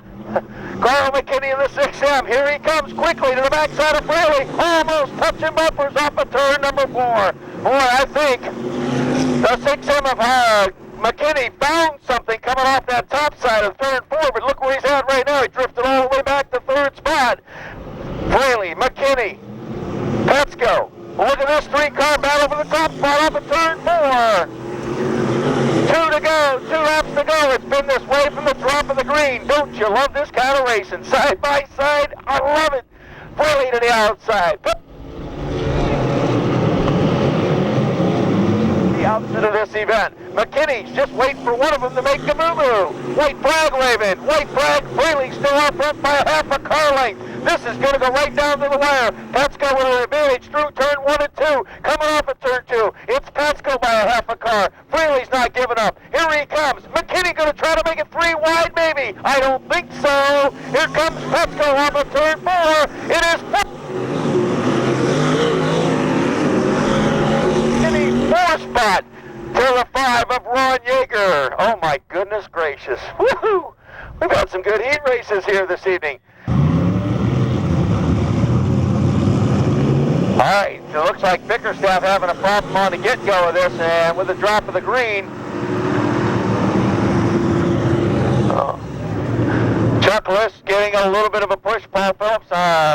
Carl McKinney in the 6M. Here he comes quickly to the backside of Fraley. Almost touching bumpers off of turn number 4. Boy, I think the 6M of McKinney found something coming off that top side of turn 4, but look where he's at right now. He drifted all the way back to third spot. Fraley, McKinney, Petsko. Look at this three-car battle for the top spot off of turn 4. 2 to go, 2 laps to go. It's been this way from the drop of the green. Don't you love this kind of racing? Side by side, I love it. Fraley to the outside. The outset of this event. McKinney's just waiting for one of them to make the moo-moo. White flag waving. White flag. Fraley still out front by a half a car length. This is going to go right down to the wire. Petsko with an advantage through turn 1 and 2. Coming off of turn 2. It's Petsko by a half a car. Fraley's not giving up. Here he comes. McKinney going to try to make it 3 wide maybe. I don't think so. Here comes Petsko off of turn 4. It is McKinney's 4 spot to the 5 of Ron Yeager. Oh my goodness gracious. Woohoo! We've had some good heat races here this evening. All right, it looks like Bickerstaff having a problem on the get-go of this, and with the drop of the green, Chuck List getting a little bit of a push. Paul Phillips,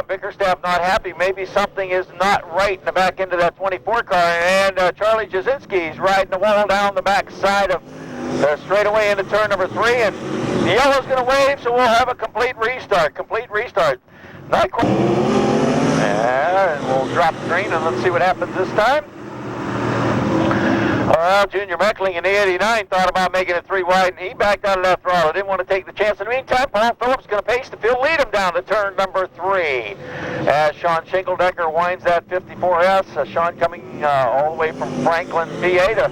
Bickerstaff not happy. Maybe something is not right in the back end of that 24 car, and Charlie Jasinski's riding the wall down the back side of the straightaway into turn number 3, and the yellow's going to wave, so we'll have a complete restart. Not quite. And we'll drop the green and let's see what happens this time. Well, Junior Meckling in the 89 thought about making it 3 wide, and he backed out of that throttle. Didn't want to take the chance. In the meantime, Paul Phillips is going to pace the field, lead him down to turn number 3. As Sean Shingeldecker winds that 54S. Sean coming all the way from Franklin, PA to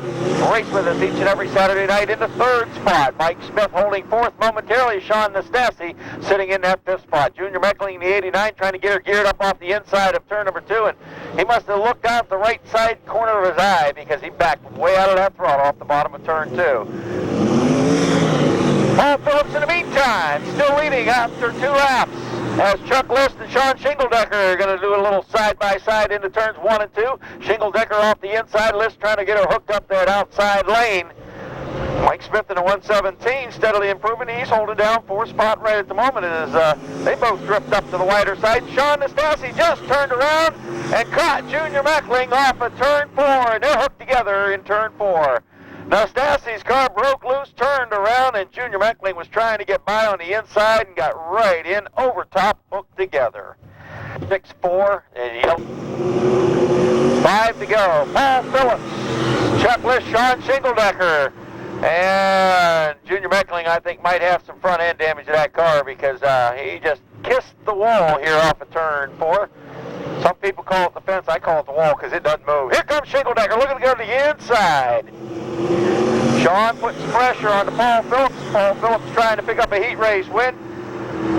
race with us each and every Saturday night in the 3rd spot. Mike Smith holding 4th momentarily. Sean Nastasi sitting in that 5th spot. Junior Meckling in the 89 trying to get her geared up off the inside of turn number 2, and he must have looked out the right side corner of his eye because he backed way out of that throttle off the bottom of turn 2. Paul Phillips in the meantime still leading after 2 laps as Chuck List and Sean Shingeldecker are going to do a little side-by-side into turns 1 and 2. Shingeldecker off the inside, List trying to get her hooked up that outside lane. Mike Smith in the 117 steadily improving. He's holding down 4th spot right at the moment as they both drift up to the wider side. Sean Nastasi just turned around and caught Junior Meckling off of turn 4, and they're hooked together in turn 4. Nastasi's car broke loose, turned around, and Junior Meckling was trying to get by on the inside and got right in over top, hooked together. 6-4, and 5 to go. Paul Phillips, Chuck List, Sean Shingeldecker. And Junior Meckling, I think, might have some front end damage to that car because he just kissed the wall here off of turn 4. Some people call it the fence. I call it the wall because it doesn't move. Here comes Shingeldecker looking to go to the inside. Sean puts pressure on Paul Phillips. Paul Phillips trying to pick up a heat race win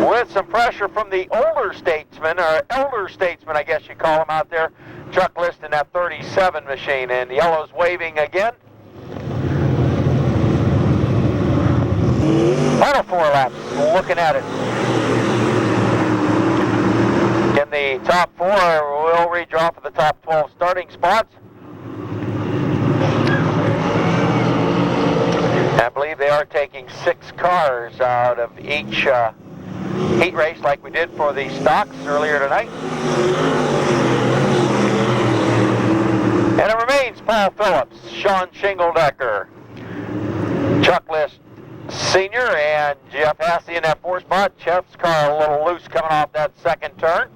with some pressure from the older statesman, or elder statesman, I guess you call him out there. Chuck List in that 37 machine, and the yellow's waving again. Final 4 laps, looking at it. In the top 4, we'll redraw for the top 12 starting spots. I believe they are taking 6 cars out of each heat race like we did for the stocks earlier tonight. And it remains Paul Phillips, Sean Shingeldecker, Chuck List Senior, and Jeff Hassey in that 4th spot. Jeff's car a little loose coming off that 2nd turn.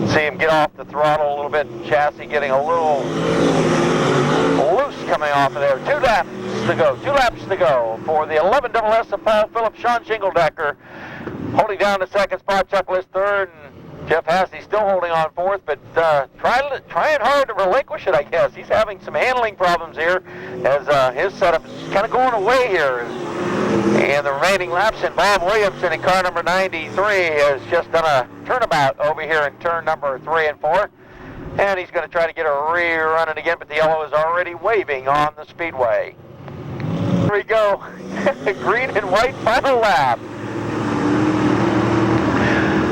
See him get off the throttle a little bit. Chassis getting a little loose coming off of there. 2 laps to go. 2 laps to go for the 11 SS of Paul Phillips. Sean Shingeldecker holding down the 2nd spot. Chuck List 3rd, and Jeff Hassey still holding on 4th, but trying hard to relinquish it, I guess. He's having some handling problems here as his setup is kind of going away here. And the remaining laps, and Bob Williamson in car number 93 has just done a turnabout over here in turn number 3 and 4. And he's going to try to get a rear running again, but the yellow is already waving on the speedway. Here we go. Green and white final lap.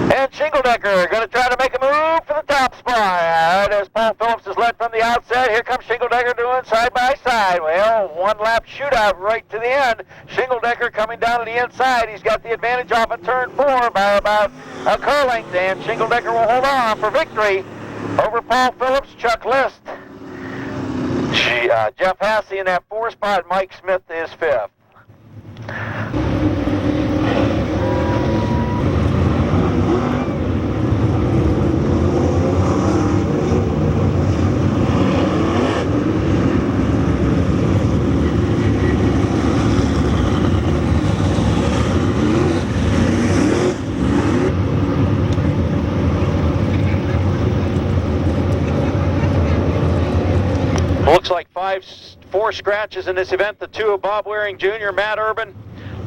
And Shingeldecker going to try to make a move for the top spot as Paul Phillips is led from the outset. Here comes Shingeldecker. left-hand side. He's got the advantage off of turn 4 by about a car length, and Shingledecker will hold on for victory over Paul Phillips, Chuck List, Jeff Hasse in that 4 spot. Mike Smith is 5th. Looks like 4 scratches in this event. The 2 of Bob Waring Jr., Matt Urban,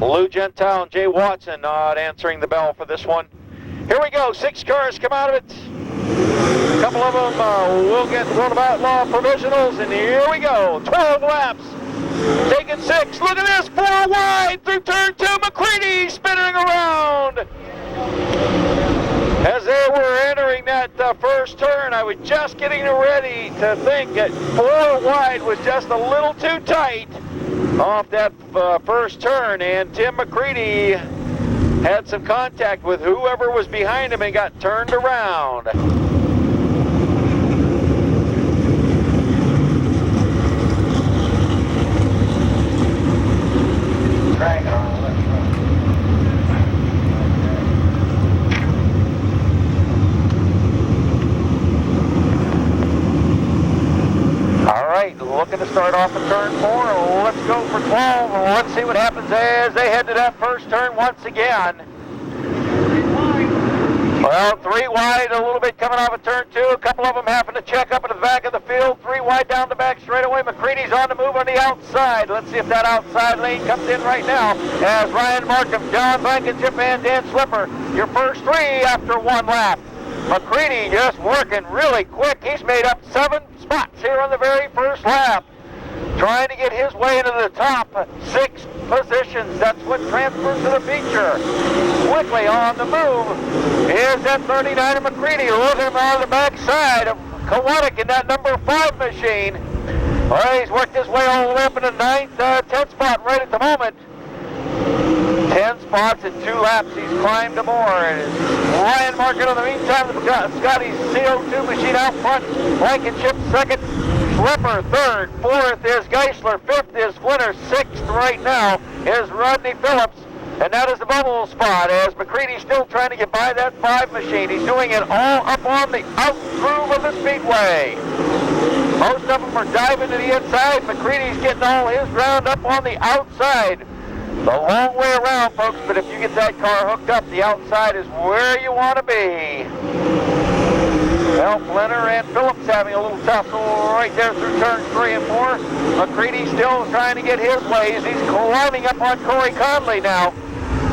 Lou Gentile, and Jay Watson not answering the bell for this one. Here we go. 6 cars come out of it. A couple of them will get one of Outlaw provisionals, and here we go. 12 laps. Taking 6. Look at this. 4 wide through turn 2. McCready spinning around. As they were entering that first turn, I was just getting ready to think that 4 wide was just a little too tight off that first turn, and Tim McCready had some contact with whoever was behind him and got turned around. Drag on. Looking to start off at turn 4. Let's go for 12. Let's see what happens as they head to that first turn once again. Well, 3 wide, a little bit coming off of turn 2. A couple of them having to check up into the back of the field. 3 wide down the back straightaway. McCready's on the move on the outside. Let's see if that outside lane comes in right now as Ryan Markham, John Blankenship, and Dan Slipper, your first 3 after 1 lap. McCready just working really quick. He's made up 7 spots here on the very first lap, trying to get his way into the top 6 positions. That's what transfers to the feature. Quickly on the move is that 39 of McCready, looking on the backside of Kowalik in that number 5 machine. Well, he's worked his way all the way up in the 9th, 10th spot right at the moment. 10 spots in 2 laps. He's climbed aboard. Ryan Market in the meantime, Scotty's CO2 machine out front. Blankenship 2nd. Slipper 3rd. 4th is Geisler. 5th is Flinner. 6th right now is Rodney Phillips. And that is the bubble spot as McCready's still trying to get by that 5 machine. He's doing it all up on the out groove of the Speedway. Most of them are diving to the inside. McCready's getting all his ground up on the outside. It's a long way around, folks, but if you get that car hooked up, the outside is where you want to be. Well, Flinner and Phillips having a little tussle right there through turns 3 and 4. McCready still trying to get his ways. He's climbing up on Corey Conley now.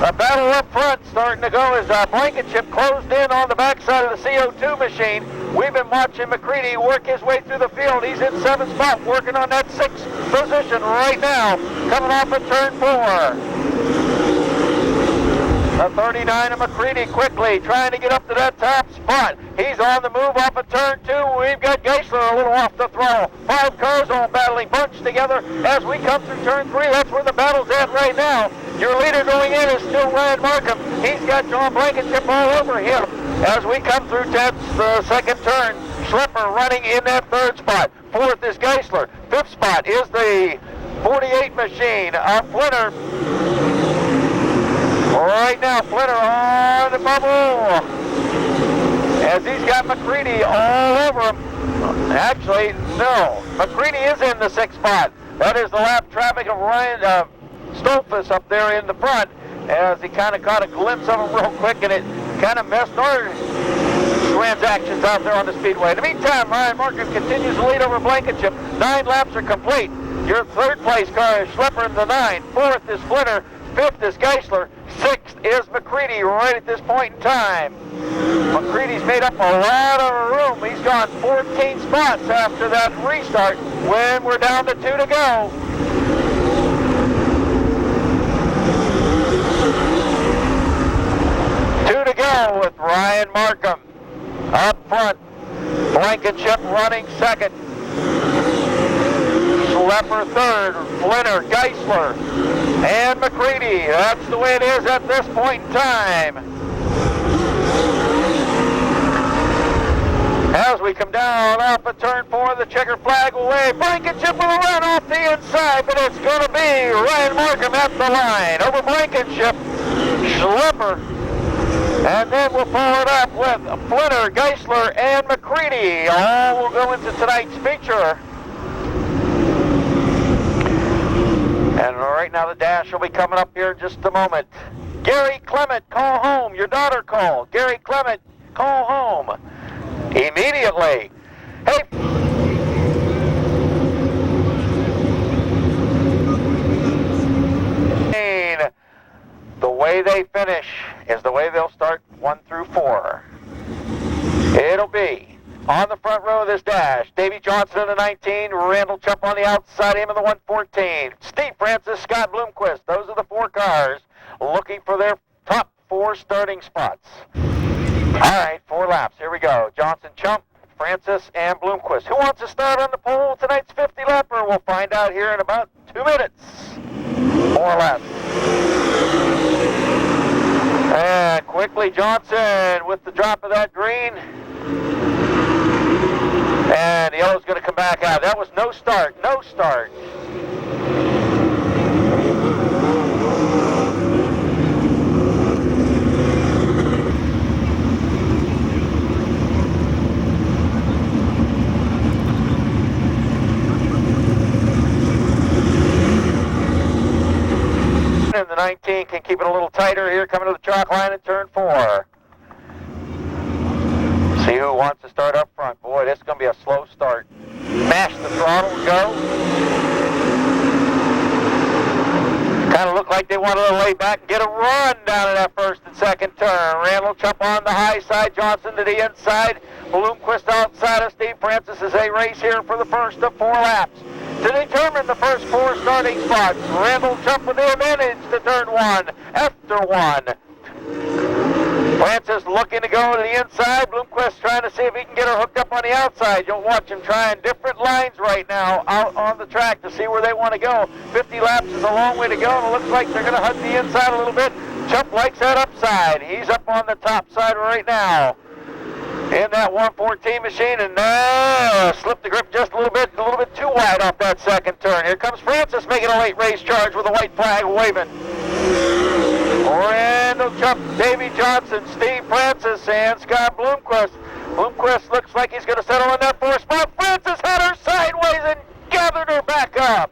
A battle up front starting to go as Blankenship closed in on the backside of the CO2 machine. We've been watching McCready work his way through the field. He's in 7th spot, working on that 6th position right now, coming off of turn 4. The 39 of McCready quickly trying to get up to that top spot. He's on the move off of turn 2. We've got Geisler a little off the throttle. 5 cars all battling, bunched together as we come through turn 3. That's where the battle's at right now. Your leader going in is still Ryan Markham. He's got John Blankenship all over him. As we come through the 2nd turn, Slipper running in that 3rd spot. 4th is Geisler. 5th spot is the 48 machine of Flinner. Right now, Flinner on the bubble as he's got McCready all over him. Actually, no. McCready is in the 6th spot. That is the lap traffic of Ryan Stolfus up there in the front as he kind of caught a glimpse of him real quick, and it kind of messed our transactions out there on the Speedway. In the meantime, Ryan Markham continues to lead over Blankenship. 9 laps are complete. Your 3rd place car is Schlepper in the 9. 4th is Flinner. 5th is Geisler. 6th is McCready right at this point in time. McCready's made up a lot of room. He's gone 14 spots after that restart when we're down to 2 to go. With Ryan Markham up front, Blankenship running 2nd, Schlepper 3rd, Flinner, Geisler and McCready. That's the way it is at this point in time. As we come down off of turn 4, the checkered flag will wave. Blankenship will run off the inside, but it's going to be Ryan Markham at the line. Over Blankenship, Schlepper. And then we'll follow it up with Flinner, Geisler, and McCready. All will go into tonight's feature. And right now the dash will be coming up here in just a moment. Gary Clement, call home. Your daughter called. Gary Clement, call home. Immediately. Hey. The way they finish is the way they'll start 1 through 4. It'll be on the front row of this dash, Davey Johnson in the 19, Randall Chupp on the outside, him in the 114. Steve Francis, Scott Bloomquist. Those are the 4 cars looking for their top 4 starting spots. All right, 4 laps. Here we go. Johnson, Chupp, Francis, and Bloomquist. Who wants to start on the pole tonight's 50-lapper? We'll find out here in about 2 minutes. 4 laps. And quickly Johnson with the drop of that green. And the yellow's going to come back out. That was no start. No start. And the 19 can keep it a little tighter here, coming to the chalk line in turn 4. See who wants to start up front. Boy, this is going to be a slow start. Mash the throttle, go. Kind of looked like they wanted to lay back and get a run down in that first and second turn. Randall Chupp on the high side, Johnson to the inside. Bloomquist outside of Steve Francis as they race here for the first of 4 laps. To determine the first 4 starting spots, Randall Chupp with the advantage to turn 1 after 1. Francis looking to go to the inside. Bloomquist trying to see if he can get her hooked up on the outside. You'll watch him trying different lines right now out on the track to see where they want to go. 50 laps is a long way to go, and it looks like they're going to hunt the inside a little bit. Chupp likes that upside. He's up on the top side right now in that 114 machine, and slipped the grip just a little bit too wide off that second turn. Here comes Francis making a late race charge with a white flag waving. Randall Chupp, Davey Johnson, Steve Francis, and Scott Bloomquist. Bloomquist looks like he's going to settle in that 4th spot. Francis had her sideways and gathered her back up.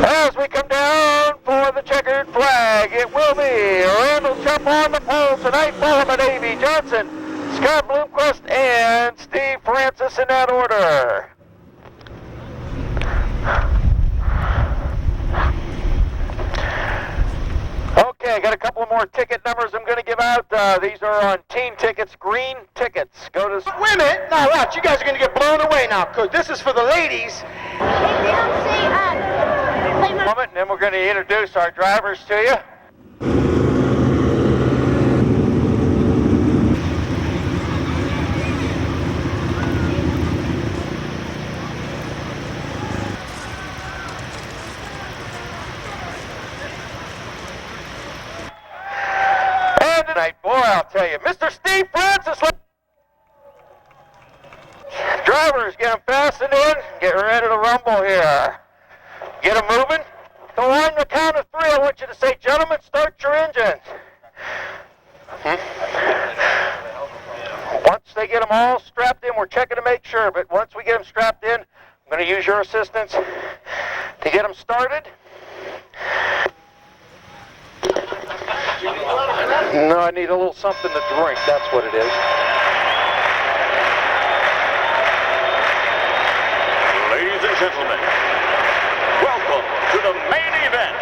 As we come down for the checkered flag, it will be Randall Chupp on the pole tonight, followed by Davey Johnson, Scott Bloomquist, and Steve Francis in that order. Okay, got a couple more ticket numbers I'm going to give out. These are on team tickets, green tickets. Go to... Wait a minute. Now, watch. You guys are going to get blown away now, because this is for the ladies. Moment, and then we're going to introduce our drivers to you. And tonight, boy, I'll tell you, Mr. Steve Francis. Drivers, get them fastened in, get ready to rumble here. Get them moving. So on the count of 3, I want you to say, gentlemen, start your engines. Once they get them all strapped in, we're checking to make sure, but once we get them strapped in, I'm going to use your assistance to get them started. No, I need a little something to drink, that's what it is. Ladies and gentlemen, welcome to the main event.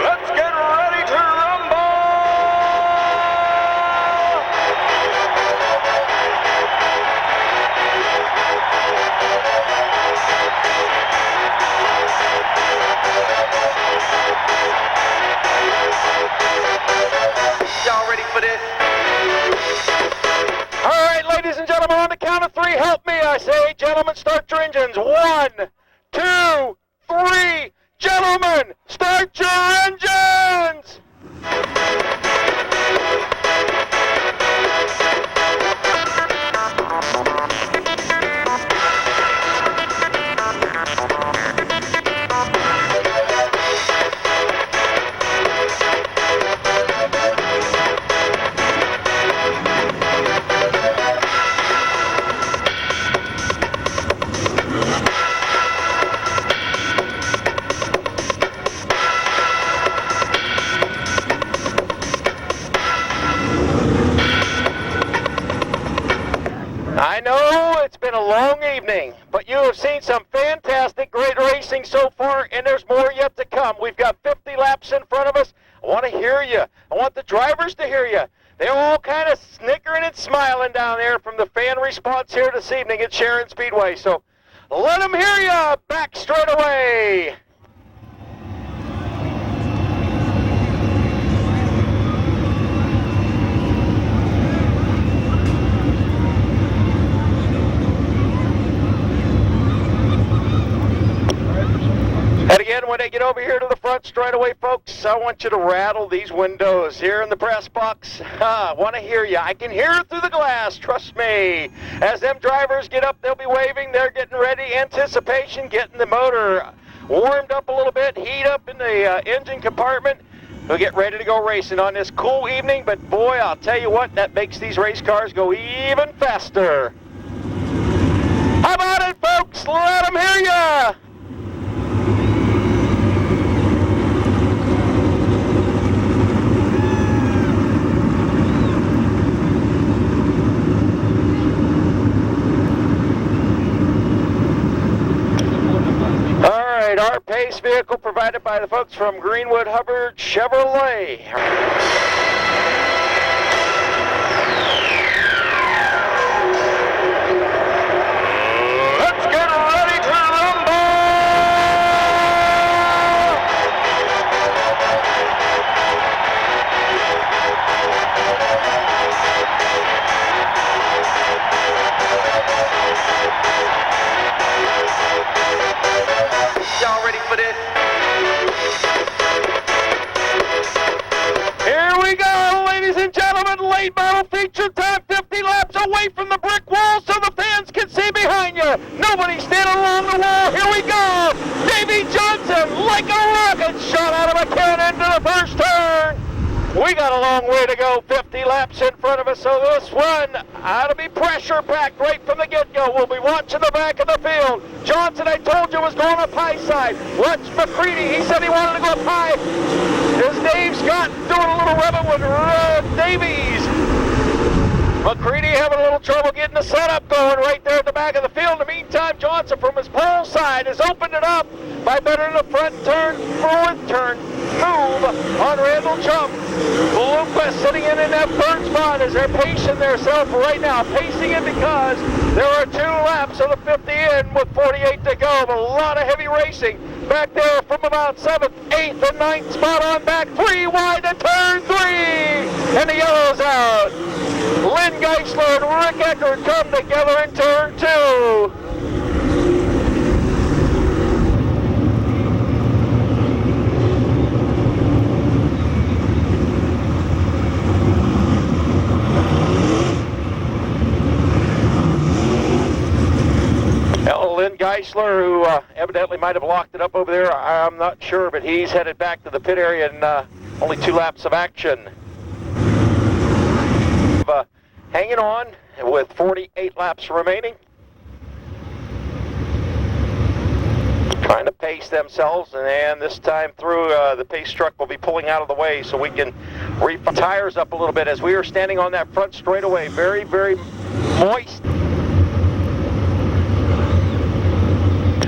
Let's get ready to rumble! Y'all ready for this? gentlemen, start your engines. 1, 2, 3. Gentlemen, start your engines! I know it's been a long evening, but you have seen some fantastic, great racing so far, and there's more yet to come. We've got 50 laps in front of us. I want to hear you. I want the drivers to hear you. They're all kind of snickering and smiling down there from the fan response here this evening at Sharon Speedway. So let them hear you back straight away. And again, when they get over here to the front straight away, folks, I want you to rattle these windows here in the press box. I want to hear you. I can hear it through the glass, trust me. As them drivers get up, they'll be waving. They're getting ready. Anticipation, getting the motor warmed up a little bit, heat up in the engine compartment. We'll get ready to go racing on this cool evening, but boy, I'll tell you what, that makes these race cars go even faster. How about it, folks? Let them hear you. Our pace vehicle provided by the folks from Greenwood Hubbard Chevrolet. Let's get ready to rumble! Y'all ready for this? Here we go, ladies and gentlemen. Late model feature time, 50 laps away from the brick wall so the fans can see behind you. Nobody standing along the wall. Here we go. Davey Johnson, like a rocket, shot out of a cannon to the first turn. We got a long way to go, 50 laps in front of us, so this one ought to be pressure-packed right from the get-go. We'll be watching the back of the field. Johnson, I told you, was going up high side. Watch McCready, he said he wanted to go up high. There's Dave Scott doing a little rubbing with Davies. McCready having a little trouble getting the setup going right there at the back of the field. In the meantime, Johnson from his pole side has opened it up by bettering the front turn, forward turn, move on Randall Jump. Bluequist sitting in that third spot as they're pacing themselves right now. Pacing it because there are 2 laps of the 50 in with 48 to go. A lot of heavy racing back there from about 7th, 8th, and 9th spot on back. 3 wide to turn 3. And the yellow's out. Lynn Geisler and Rick Eckert come together in turn 2. Lynn Geisler, who evidently might have locked it up over there, I'm not sure, but he's headed back to the pit area in only 2 laps of action. Hanging on with 48 laps remaining. Trying to pace themselves, and this time through, the pace truck will be pulling out of the way so we can reef the tires up a little bit as we are standing on that front straightaway. Very, very moist.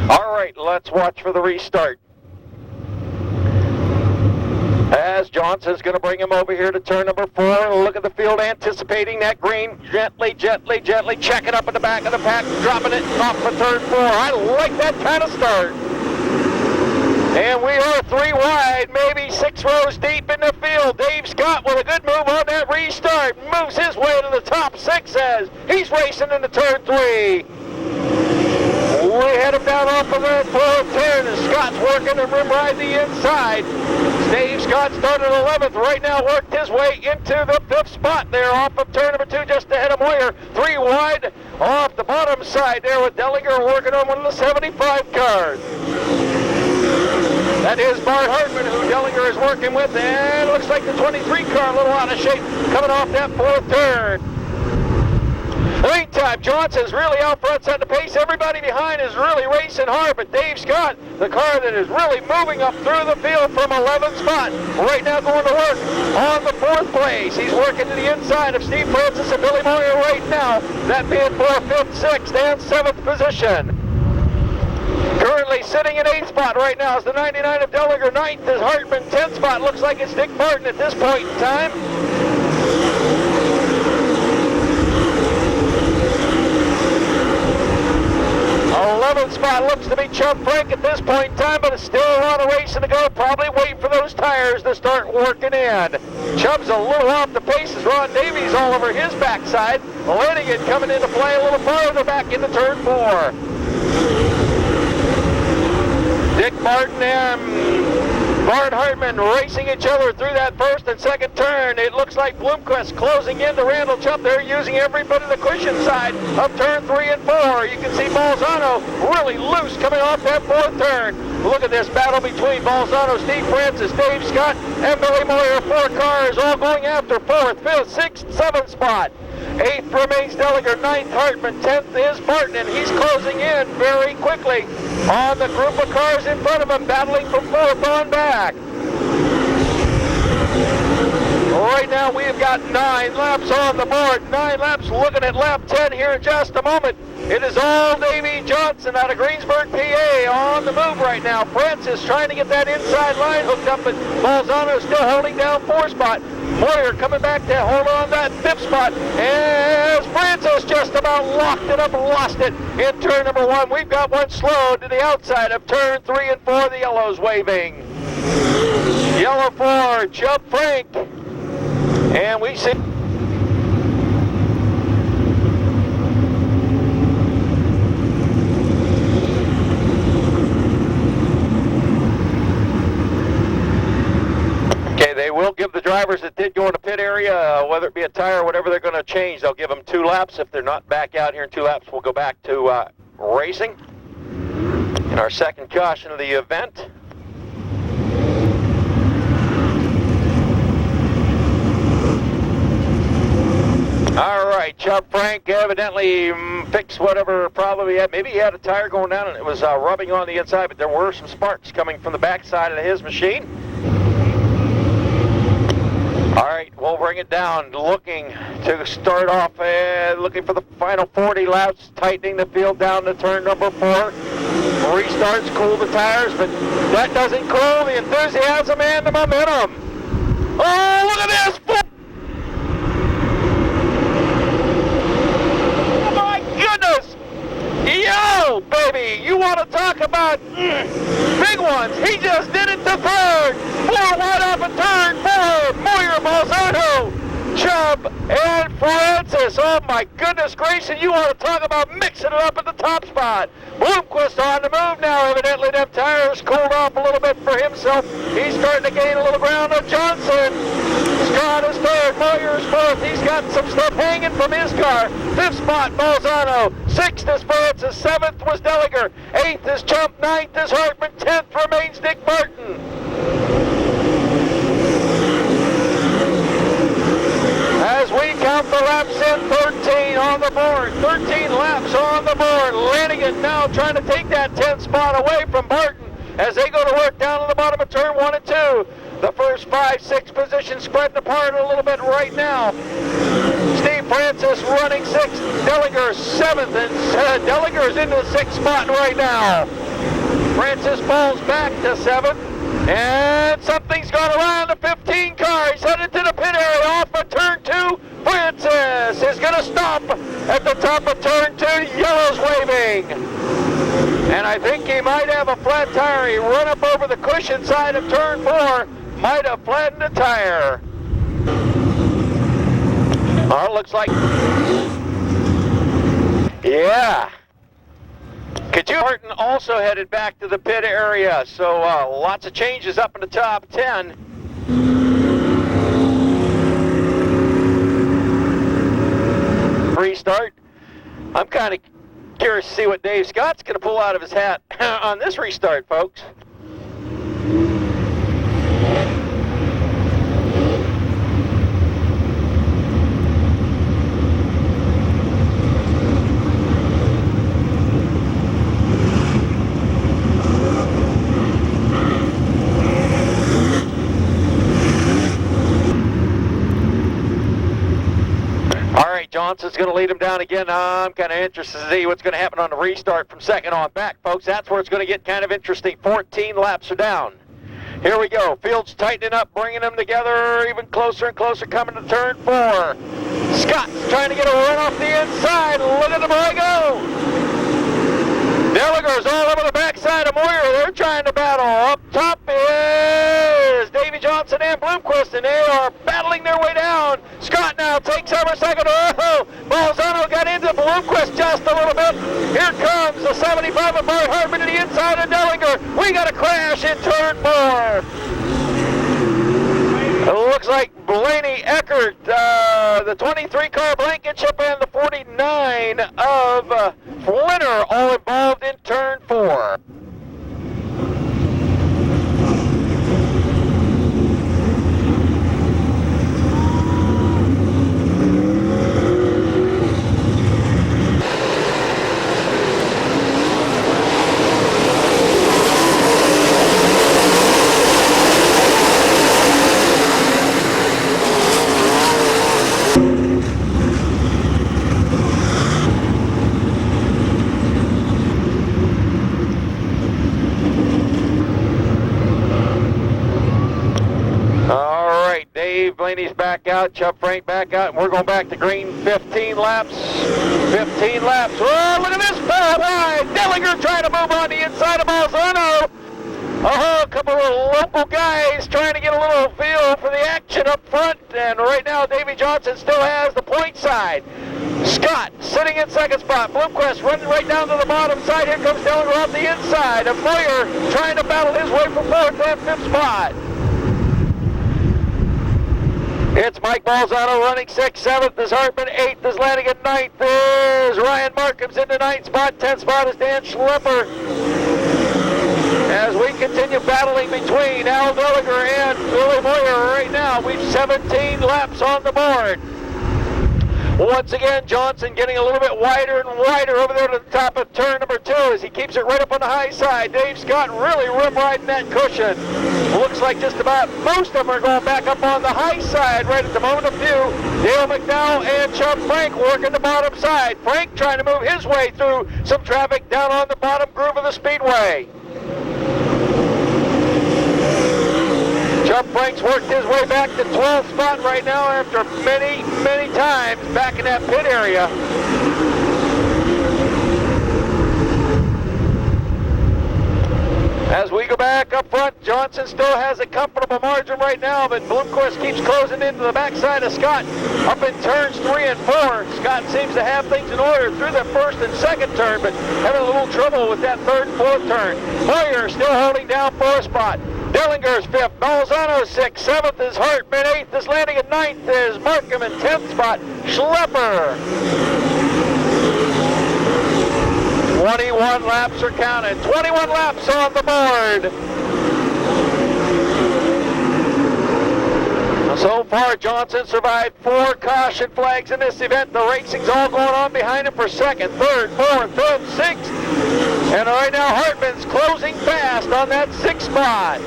All right, let's watch for the restart. As Johnson's going to bring him over here to turn number 4. Look at the field anticipating that green. Gently, gently, gently. Check it up in the back of the pack. Dropping it off the third 4. I like that kind of start. And we are 3 wide, maybe 6 rows deep in the field. Dave Scott with a good move on that restart. Moves his way to the top 6 as he's racing into turn 3. we head him down off of the 410, and Scott's working to rim ride the inside. Dave Scott started 11th, right now worked his way into the 5th spot there off of turn number 2, just ahead of Moyer. 3 wide off the bottom side there with Dellinger working on one of the 75 cars. That is Bart Hartman, who Dellinger is working with, and it looks like the 23 car a little out of shape coming off that 4th turn. In the meantime, Johnson's really out front setting the pace. Everybody behind is really racing hard, but Dave Scott, the car that is really moving up through the field from 11th spot, right now going to work on the 4th place. He's working to the inside of Steve Francis and Billy Moyer right now, that being for 5th, 6th, and 7th position. Currently sitting in 8th spot right now is the 99 of Dellinger. 9th is Hartman. 10th spot looks like it's Dick Martin at this point in time. 11th spot looks to be Chubb Frank at this point in time, but it's still a lot of racing to go. Probably waiting for those tires to start working in. Chubb's a little off the pace as Ron Davies all over his backside. Lanigan coming into play a little farther back into turn 4. Dick Martin and Bart Hartman racing each other through that 1st and 2nd turn. It looks like Bloomquist closing into Randall Chubb there, using every bit of the cushion side of turn 3 and 4. You can see Balzano really loose coming off that 4th turn. Look at this battle between Balzano, Steve Francis, Dave Scott, and Billy Moyer. 4 cars all going after 4th, 5th, 6th, 7th spot. 8th remains Dellinger, 9th Hartman, 10th is Martin, and he's closing in very quickly on the group of cars in front of him, battling from 4th on back. Right now we've got 9 laps on the board, 9 laps looking at lap 10 here in just a moment. It is all Davey Johnson out of Greensburg, PA on the move right now. Francis trying to get that inside line hooked up, but Balzano still holding down 4th spot. Moyer coming back to hold on that 5th spot as Francis just about locked it up and lost it in turn number 1. We've got one slow to the outside of turn 3 and 4. The yellow's waving. Yellow for Chubb Frank. And we see... Okay, they will give the drivers that did go in the pit area, whether it be a tire or whatever they're going to change, they'll give them 2 laps. If they're not back out here in 2 laps, we'll go back to racing. In our second caution of the event. All right, Chubb Frank evidently fixed whatever problem he had. Maybe he had a tire going down and it was rubbing on the inside, but there were some sparks coming from the backside of his machine. All right, we'll bring it down, looking to start off, looking for the final 40 laps, tightening the field down to turn number 4. Restarts, cool the tires, but that doesn't cool the enthusiasm and the momentum. Oh, look at this! Oh my goodness! Yo, baby, you want to talk about big ones? He just did it to 3rd. 4 wide off of turn 4. Moyer, Balzano, Chubb, and Francis. Oh my goodness gracious, you want to talk about mixing it up at the top spot. Bloomquist on the move now. Evidently them tires cooled off a little bit for himself. He's starting to gain a little ground on Johnson. Scott is 3rd, Moyer is 4th. He's got some stuff hanging from his car. 5th spot, Balzano. 6th is Francis. 7th was Dellinger. 8th is Chubb. 9th is Hartman. 10th remains Dick Martin. As we count the laps in, 13 on the board. 13 laps on the board. Lanigan now trying to take that 10th spot away from Barton as they go to work down on the bottom of turn 1 and 2. The first 5, 6 positions spreading apart a little bit right now. Steve Francis running 6th, Dellinger 7th, and Dellinger is into the 6th spot right now. Francis falls back to 7th, and something's gone around the 15 car. He's headed to the pit area off of turn 2. Francis is going to stop at the top of turn 2. Yellow's waving. And I think he might have a flat tire. He run up over the cushion side of turn 4. Might have flattened a tire. Oh, looks like... Yeah. Martin also headed back to the pit area, so lots of changes up in the top 10. Restart. I'm kind of curious to see what Dave Scott's going to pull out of his hat on this restart, folks. Johnson's going to lead him down again. I'm kind of interested to see what's going to happen on the restart from second on back, folks. That's where it's going to get kind of interesting. 14 laps are down. Here we go. Field's tightening up, bringing them together even closer and closer, coming to turn 4. Scott's trying to get a run off the inside. Look at the boy go. Dellinger's all over the backside of Moyer. They're trying to battle. Up top is Davy Johnson and Bloomquist, and they are battling their way down. Scott now takes over second. Oh, Balzano got into Bloomquist just a little bit. Here comes the 75 of Bart Hartman to the inside of Dellinger. We got a crash in turn 4. It looks like Blaney Eckert, the 23 car Blankenship, and the 49 of Flinner all involved in turn 4. Blaney's back out, Chubb Frank back out, and we're going back to green. 15 laps. 15 laps. Oh, look at this foul wide. Dellinger trying to move on the inside of Balzano. Oh, a couple of local guys trying to get a little feel for the action up front, and right now Davy Johnson still has the point side. Scott sitting in second spot. Bloomquist running right down to the bottom side. Here comes Dellinger off the inside. And Moyer trying to battle his way from fourth and fifth spot. It's Mike Balzano running 6th, 7th is Hartman, 8th is Lanigan, 9th is Ryan Markham's in the 9th spot, 10th spot is Dan Schlepper. As we continue battling between Al Dellinger and Billy Moyer right now, we've 17 laps on the board. Once again, Johnson getting a little bit wider and wider over there to the top of turn number 2 as he keeps it right up on the high side. Dave Scott really rim riding that cushion. Looks like just about most of them are going back up on the high side right at the moment of view. Dale McDowell and Chubb Frank working the bottom side. Frank trying to move his way through some traffic down on the bottom groove of the Speedway. Chubb Frank's worked his way back to 12th spot right now after many, many times back in that pit area. As we go back up front, Johnson still has a comfortable margin right now, but Bloomquist keeps closing into the backside of Scott up in turns 3 and 4. Scott seems to have things in order through the first and second turn, but having a little trouble with that third and fourth turn. Moyer still holding down 4th spot. Dellinger's 5th, Balzano 6th, 7th is Hartman, 8th is Lanigan, 9th is Markham, and 10th spot, Schlepper. 21 laps are counted, 21 laps on the board. So far, Johnson survived 4 caution flags in this event. The racing's all going on behind him for 2nd, 3rd, 4th, 5th, 6th. And right now, Hartman's closing fast on that 6th spot.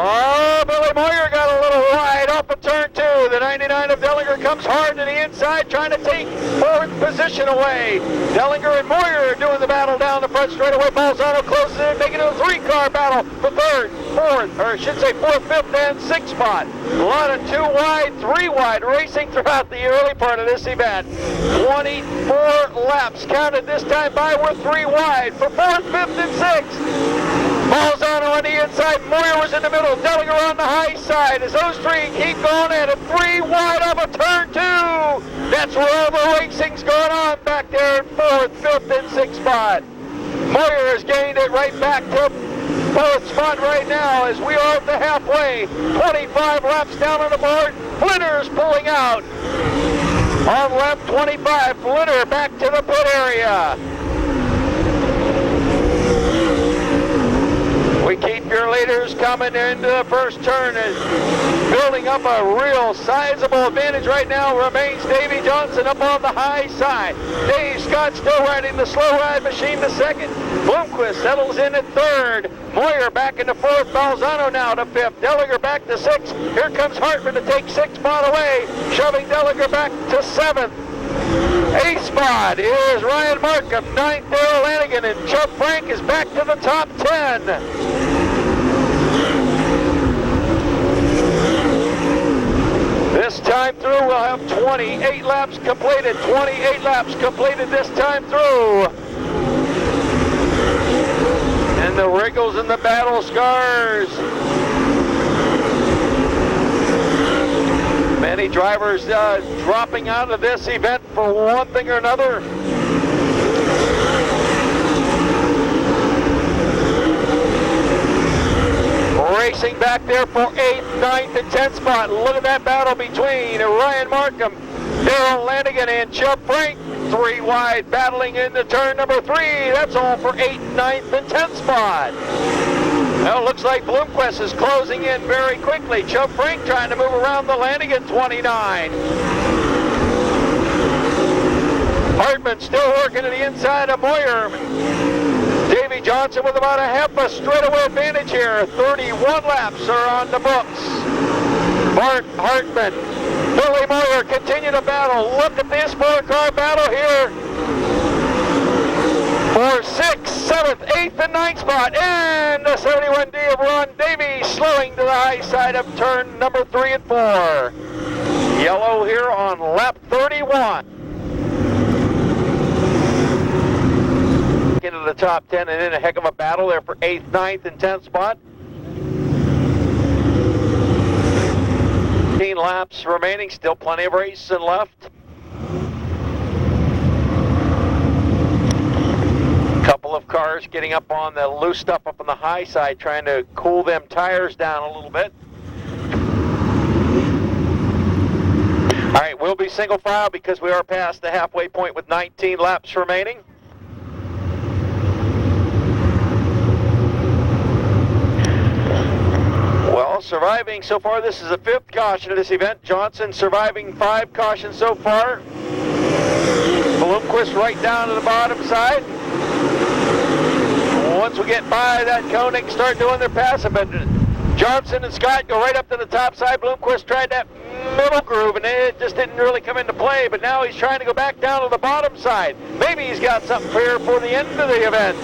Oh, Billy Moyer got a little wide off of turn 2. The 99 of Dellinger comes hard to the inside, trying to take 4th position away. Dellinger and Moyer are doing the battle down the front straightaway. Balzano closes in, making it a 3-car battle for 3rd, 4th, or I should say 4th, 5th, and 6th spot. A lot of 2 wide, 3 wide racing throughout the early part of this event. 24 laps counted this time by. We're 3 wide for 4th, 5th, and 6th. Balzano on the inside. Moyer was in the middle. Dellinger on the high side. As those three keep going at it, 3 wide off of turn 2. That's where all the racing's going on back there in 4th, 5th, and 6th spot. Moyer has gained it right back to 4th spot right now as we are at the halfway. 25 laps down on the board. Flinter's pulling out. On lap 25, Flinter back to the pit area. We keep your leaders coming into the first turn and building up a real sizable advantage right now. Remains Davey Johnson up on the high side. Dave Scott still riding the slow ride machine to 2nd. Bloomquist settles in at 3rd. Moyer back into 4th. Balzano now to 5th. Dellinger back to 6th. Here comes Hartman to take 6th spot away, shoving Dellinger back to 7th. 8th spot is Ryan Markham. 9th, Darrell Lanigan, and Chuck Frank is back to the top 10. This time through, we'll have 28 laps completed. 28 laps completed this time through. And the wriggles and the battle scars. Many drivers dropping out of this event for one thing or another. Racing back there for 8th, 9th, and 10th spot. Look at that battle between Ryan Markham, Darrell Lanigan, and Chuck Frank. 3 wide battling into turn number 3. That's all for 8th, 9th, and 10th spot. Well, it looks like Bloomquist is closing in very quickly. Chuck Frank trying to move around the Lanigan 29. Hartman still working to the inside of Moyer. Davey Johnson with about a half a straightaway advantage here. 31 laps are on the books. Bart Hartman, Billy Moyer continue to battle. Look at this 4-car battle here for 6th, 7th, 8th, and 9th spot. And the 71D of Ron Davies slowing to the high side of turn number 3 and 4. Yellow here on lap 31. Into the top 10 and in a heck of a battle there for 8th, 9th, and 10th spot. 15 laps remaining, still plenty of racing left. Couple of cars getting up on the loose stuff up on the high side, trying to cool them tires down a little bit. All right, we'll be single file because we are past the halfway point with 19 laps remaining. Well, surviving so far, this is the 5th caution of this event. Johnson surviving 5 cautions so far. Bloomquist right down to the bottom side. Once we get by that Koenig, start doing their passing, but Johnson and Scott go right up to the top side. Bloomquist tried that middle groove and it just didn't really come into play, but now he's trying to go back down to the bottom side. Maybe he's got something here for the end of the event.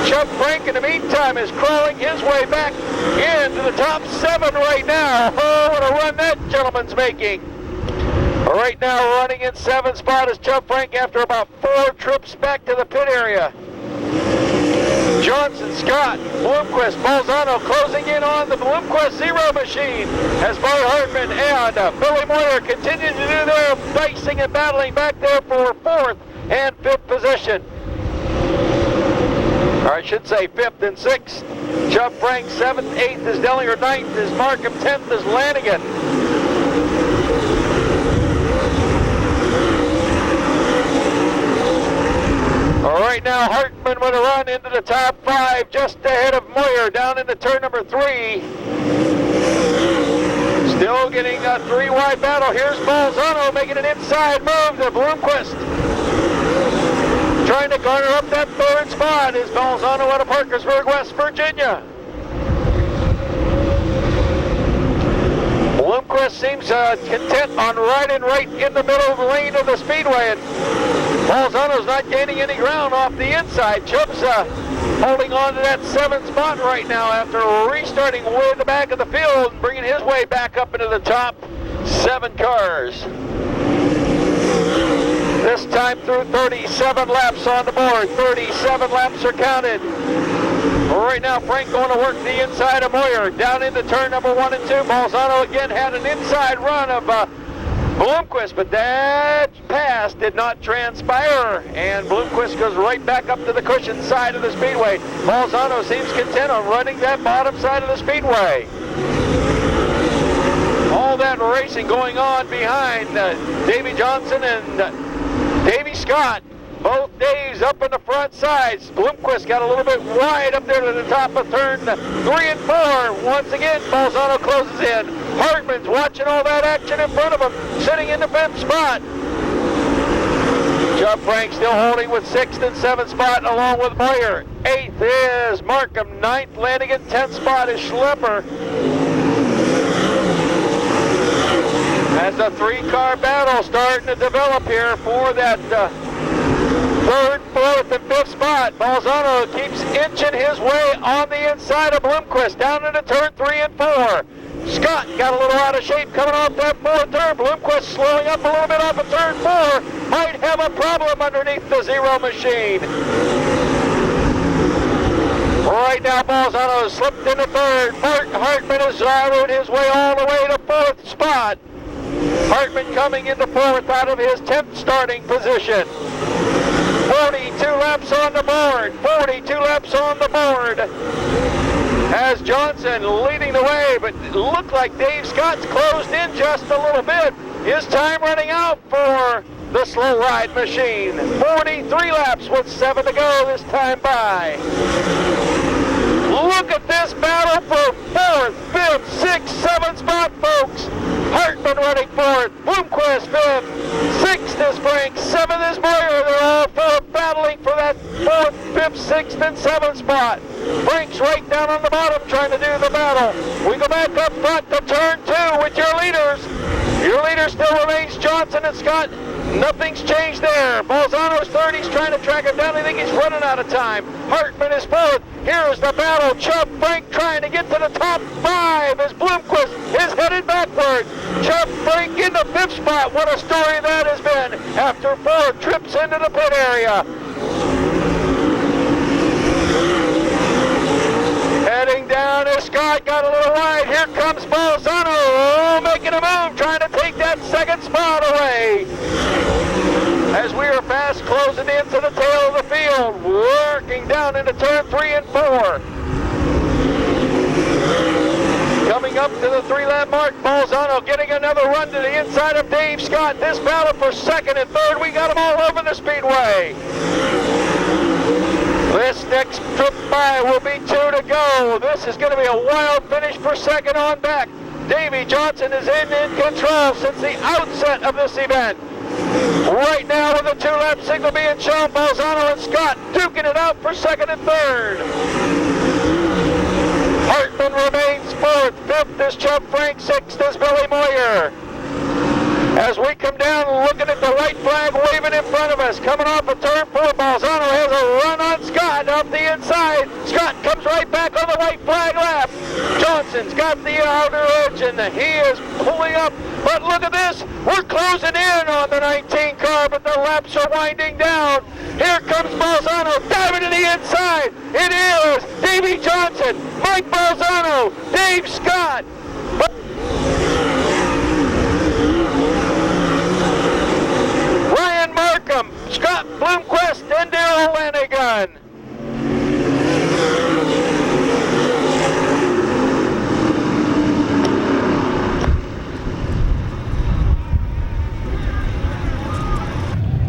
Chuck Frank in the meantime is crawling his way back into the top 7 right now. Oh, what a run that gentleman's making. Right now running in 7th spot is Chuck Frank after about 4 trips back to the pit area. Johnson, Scott, Bloomquist, Balzano closing in on the Bloomquist Zero machine as Bart Hartman and Billy Moyer continue to do their dicing and battling back there for 4th and 5th position. Or I should say 5th and 6th. Chuck Frank 7th, 8th is Dellinger, 9th is Markham, 10th is Lanigan. Right now, Hartman with a run into the top 5, just ahead of Moyer, down into turn number 3. Still getting a 3-wide battle. Here's Balzano making an inside move to Bloomquist. Trying to garner up that 3rd spot is Balzano out of Parkersburg, West Virginia. Bloomquist seems content on riding right in the middle of the lane of the Speedway, and Balzano's not gaining any ground off the inside. Chubb's holding on to that 7th spot right now after restarting way in the back of the field and bringing his way back up into the top 7 cars. This time through 37 laps on the board. 37 laps are counted. Right now, Frank going to work the inside of Moyer. Down into turn number 1 and 2. Balzano again had an inside run of Bloomquist, but that pass did not transpire, and Bloomquist goes right back up to the cushion side of the Speedway. Balzano seems content on running that bottom side of the Speedway. All that racing going on behind Davey Johnson and Davey Scott. Both Daves up in the front sides. Bloomquist got a little bit wide up there to the top of turn 3 and 4. Once again, Balzano closes in. Hartman's watching all that action in front of him, sitting in the 5th spot. Chubb Frank still holding with 6th and 7th spot along with Moyer. 8th is Markham. 9th Lanigan. 10th spot is Schlepper. As a 3-car battle starting to develop here for that 3rd, 4th, and 5th spot. Balzano keeps inching his way on the inside of Bloomquist down into turn 3 and 4. Scott got a little out of shape coming off that 4th turn. Bloomquist slowing up a little bit off of turn 4. Might have a problem underneath the zero machine. Right now, Balzano slipped into 3rd. Mark Hartman has zeroed his way all the way to 4th spot. Hartman coming into 4th out of his 10th starting position. 42 laps on the board. 42 laps on the board. As Johnson leading the way, but it looked like Dave Scott's closed in just a little bit. His time running out for the slow ride machine. 43 laps with 7 to go this time by. Look at this battle for 4th, 5th, 6th, 7th spot, folks. Hartman running 4th, Bloomquist 5th, 6th is Frank, 7th is Moyer. They're all 4 battling for that 4th, 5th, 6th, and 7th spot. Frank's right down on the bottom trying to do the battle. We go back up front to turn 2 with your leaders. Your leader still remains Johnson and Scott. Nothing's changed there. Balzano's 3rd. He's trying to track him down. I think he's running out of time. Hartman is 4th. Here's the battle. Chubb Frank trying to get to the top 5 as Bloomquist is headed backward. Chubb Frank in the 5th spot. What a story that has been after 4 trips into the pit area. Heading down as Scott got a little wide. Here comes Balzano making a move, trying to take that 2nd spot away. As we are fast closing into the tail of the field, working down into turn 3 and 4. Coming up to the 3-lap mark, Balzano getting another run to the inside of Dave Scott. This battle for 2nd and 3rd, we got them all over the Speedway. This next trip by will be 2 to go. This is going to be a wild finish for 2nd on back. Davey Johnson is in control since the outset of this event. Right now with the 2-lap signal being shown, Balzano and Scott duking it out for 2nd and 3rd. Hartman remains 4th, 5th is Chubb Frank, 6th is Billy Moyer. As we come down looking at the white flag waving in front of us, coming off of turn 4, Balzano has a run on Scott off the inside. Scott comes right back on the white flag lap. Johnson's got the outer edge and he is pulling up. But look at this, we're closing in on the 19 car, but the laps are winding down. Here comes Balzano diving to the inside. It is Davey Johnson, Mike Balzano, Dave Scott. Ryan Markham, Scott Bloomquist, and Darrell Lanigan.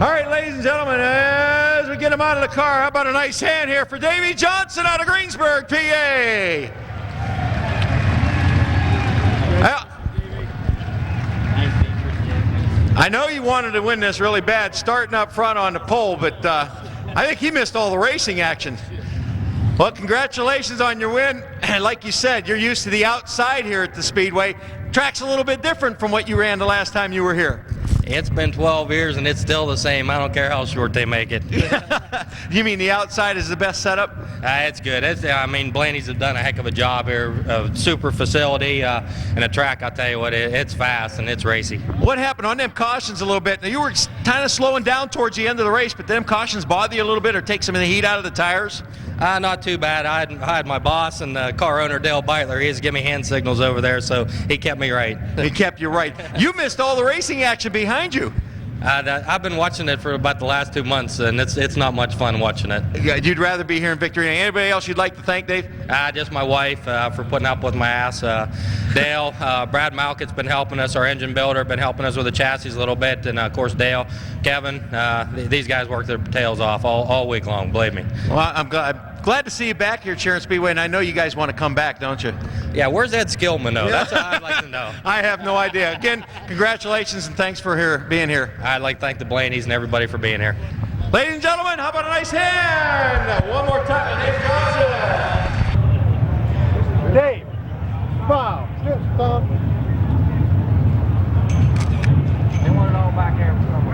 All right, ladies and gentlemen, as we get him out of the car, how about a nice hand here for Davey Johnson out of Greensburg, PA. I know you wanted to win this really bad, starting up front on the pole, but I think he missed all the racing action. Well, congratulations on your win. And like you said, you're used to the outside here at the Speedway. Track's a little bit different from what you ran the last time you were here. It's been 12 years and it's still the same. I don't care how short they make it. You mean the outside is the best setup? It's good. I mean, Blaney's have done a heck of a job here. A super facility and a track. I'll tell you what, it's fast and it's racy. What happened on them cautions a little bit? Now, you were kind of slowing down towards the end of the race, but them cautions bother you a little bit or take some of the heat out of the tires? Not too bad. I had my boss and the car owner, Dale Beitler. He was giving me hand signals over there, so he kept me right. He kept you right. You missed all the racing action behind you. I've been watching it for about the last 2 months, and it's not much fun watching it. You'd rather be here in Victory. Anybody else you'd like to thank, Dave? Just my wife for putting up with my ass. Dale, Brad Malkett's been helping us, our engine builder, been helping us with the chassis a little bit, and of course Dale, Kevin. These guys work their tails off all week long, believe me. Well, I'm glad to see you back here at Sharon Speedway, and I know you guys want to come back, don't you? Yeah, where's Ed Skillman, though? That's what I'd like to know. I have no idea. Again, congratulations and thanks for being here. I'd like to thank the Blaney's and everybody for being here. Ladies and gentlemen, how about a nice hand? One more time, Dave Johnson. Dave, wow, fist bump. They want it all back here somewhere.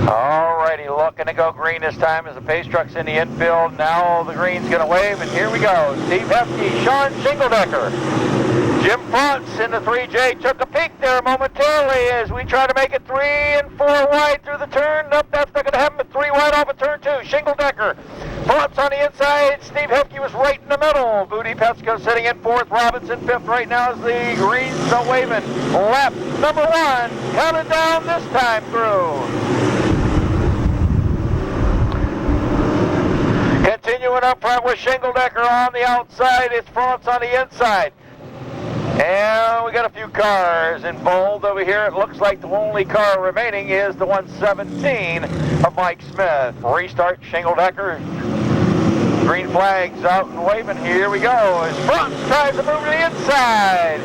Alrighty, looking to go green this time as the pace truck's in the infield. Now the green's going to wave, and here we go. Steve Hefke, Sean Shingledecker. Jim Frantz in the 3J took a peek there momentarily as we try to make it 3 and 4 wide through the turn. Nope, that's not going to happen, but 3 wide off of turn 2. Shingledecker. Frantz on the inside. Steve Hefke was right in the middle. Booty Petsko sitting in 4th. Robinson 5th right now as the greens are waving. Lap number 1. Counted down this time through. Continuing up front with Shingledecker on the outside. It's Frantz on the inside. And we got a few cars in bold over here. It looks like the only car remaining is the 117 of Mike Smith. Restart Shingledecker. Green flags out and waving. Here we go as Frantz tries to move to the inside.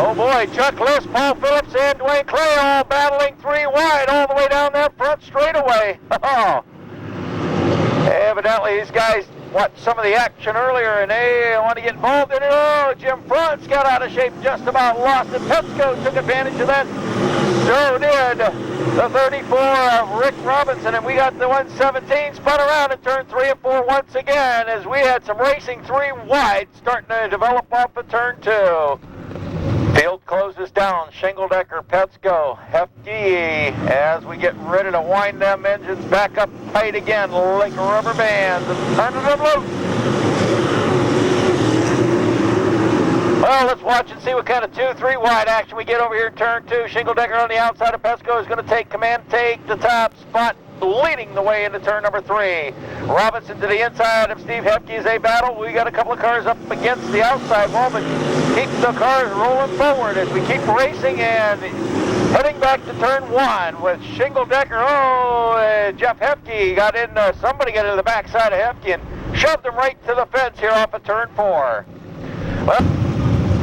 Oh boy, Chuck List, Paul Phillips, and Dwayne Clay all battling 3 wide all the way down that front straightaway. Evidently these guys watched some of the action earlier and they want to get involved in it. Oh, Jim Frantz got out of shape, just about lost it. Petsko took advantage of that. So did the 34 of Rick Robinson, and we got the 117 spun around in turn 3 and 4 once again as we had some racing 3 wide starting to develop off of turn 2. Field closes down. Shingledecker, Petsko, Hefke as we get ready to wind them engines back up tight again like rubber bands and turning them loose. Well, let's watch and see what kind of 2-3 wide action we get over here in turn 2. Shingledecker on the outside of Petsko is going to take command, take the top spot, leading the way into turn number 3. Robinson to the inside of Steve Hefke as they battle. We got a couple of cars up against the outside wall, but keep the cars rolling forward as we keep racing and heading back to turn 1 with Shingledecker. Jeff Hefke got in, somebody got into the backside of Hefke and shoved him right to the fence here off of turn 4. Well,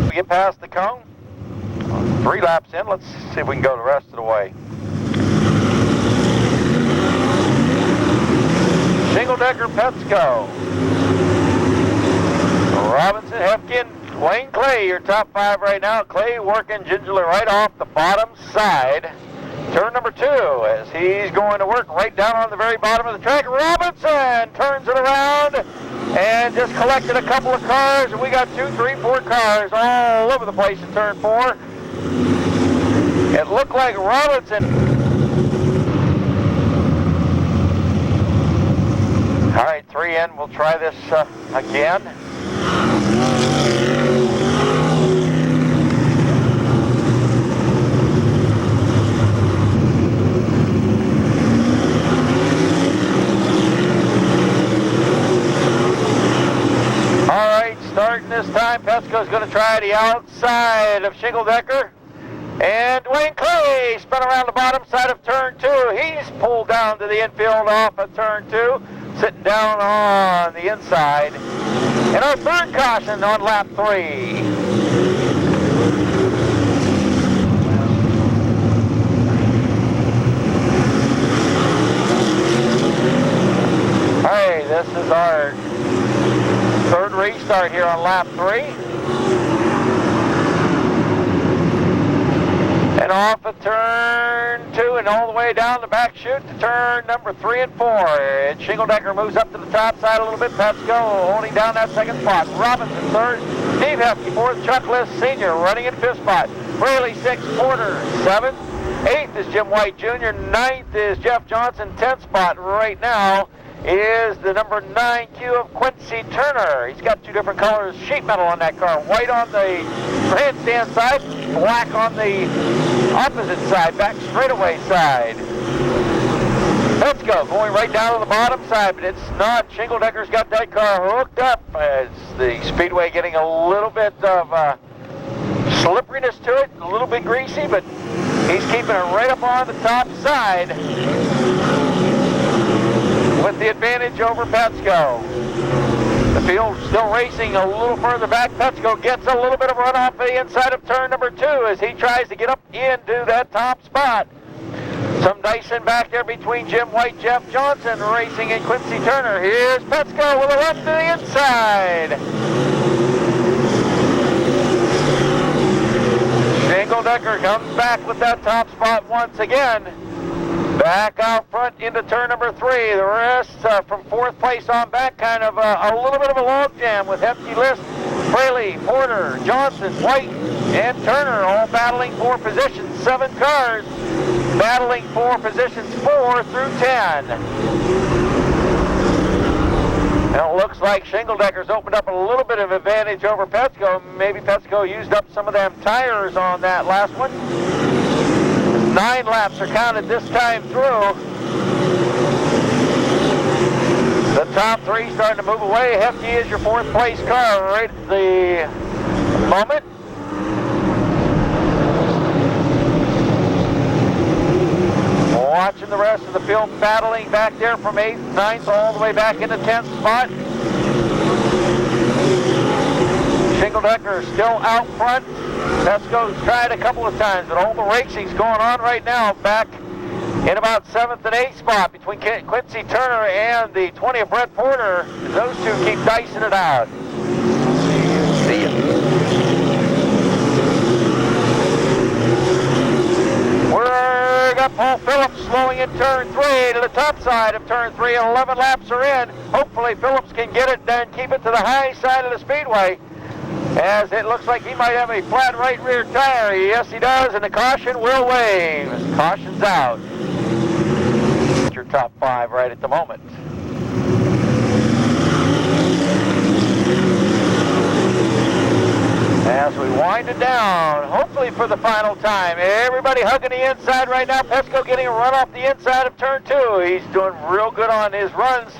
we get past the cone. 3 laps in. Let's see if we can go the rest of the way. Shingledecker, Petsko, Robinson, Hefke, Wayne Clay, your top 5 right now. Clay working gingerly right off the bottom side. Turn number 2 as he's going to work right down on the very bottom of the track. Robinson turns it around and just collected a couple of cars. And we got 2, 3, 4 cars all over the place in turn 4. It looked like Robinson. All right, 3 in. We'll try this again. All right, starting this time, Petsko's going to try the outside of Shingledecker. And Dwayne Clay spun around the bottom side of turn 2. He's pulled down to the infield off of turn 2. Sitting down on the inside. And our 3rd caution on lap 3. Hey, this is our 3rd restart here on lap 3. And off of turn 2 and all the way down the back chute to turn number 3 and 4. And Shingledecker moves up to the top side a little bit. Petsko holding down that 2nd spot. Robinson 3rd. Steve Hefke 4th. Chuck List Sr. running in 5th spot. Fraley 6, Porter 7. 8th is Jim White Jr. 9th is Jeff Johnson. 10th spot right now is the number 9 Q of Quincy Turner. He's got two different colors sheet metal on that car. White on the grandstand side, black on the opposite side, back straightaway side. Let's go, going right down to the bottom side, but it's not. Shingledecker's got that car hooked up. It's the Speedway getting a little bit of slipperiness to it, a little bit greasy, but he's keeping it right up on the top side with the advantage over Petsko. The field still racing a little further back. Petsko gets a little bit of run off the inside of turn number 2 as he tries to get up into that top spot. Some dicing back there between Jim White, Jeff Johnson racing, and Quincy Turner. Here's Petsko with a run to the inside. Shingledecker comes back with that top spot once again. Back out front into turn number 3. The rest from 4th place on back, kind of a little bit of a log jam with Hefty List, Fraley, Porter, Johnson, White, and Turner all battling for positions. 7 cars battling for positions 4 through 10. Now it looks like Shingledecker's opened up a little bit of advantage over Petsko. Maybe Petsko used up some of them tires on that last one. 9 laps are counted this time through. The top 3 starting to move away. Hefty is your 4th place car right at the moment. Watching the rest of the field battling back there from 8th, 9th, all the way back into 10th spot. Shingledecker still out front. Petsko's tried a couple of times, but all the racing's going on right now back in about 7th and 8th spot between Quincy Turner and the 20 of Brett Porter. Those two keep dicing it out. See ya. We got Paul Phillips slowing in turn 3 to the top side of turn 3, and 11 laps are in. Hopefully Phillips can get it and keep it to the high side of the Speedway, as it looks like he might have a flat right rear tire. Yes, he does, and the caution will wave. Caution's out. Your top 5 right at the moment. As we wind it down, hopefully for the final time. Everybody hugging the inside right now. Petsko getting a run off the inside of turn 2. He's doing real good on his runs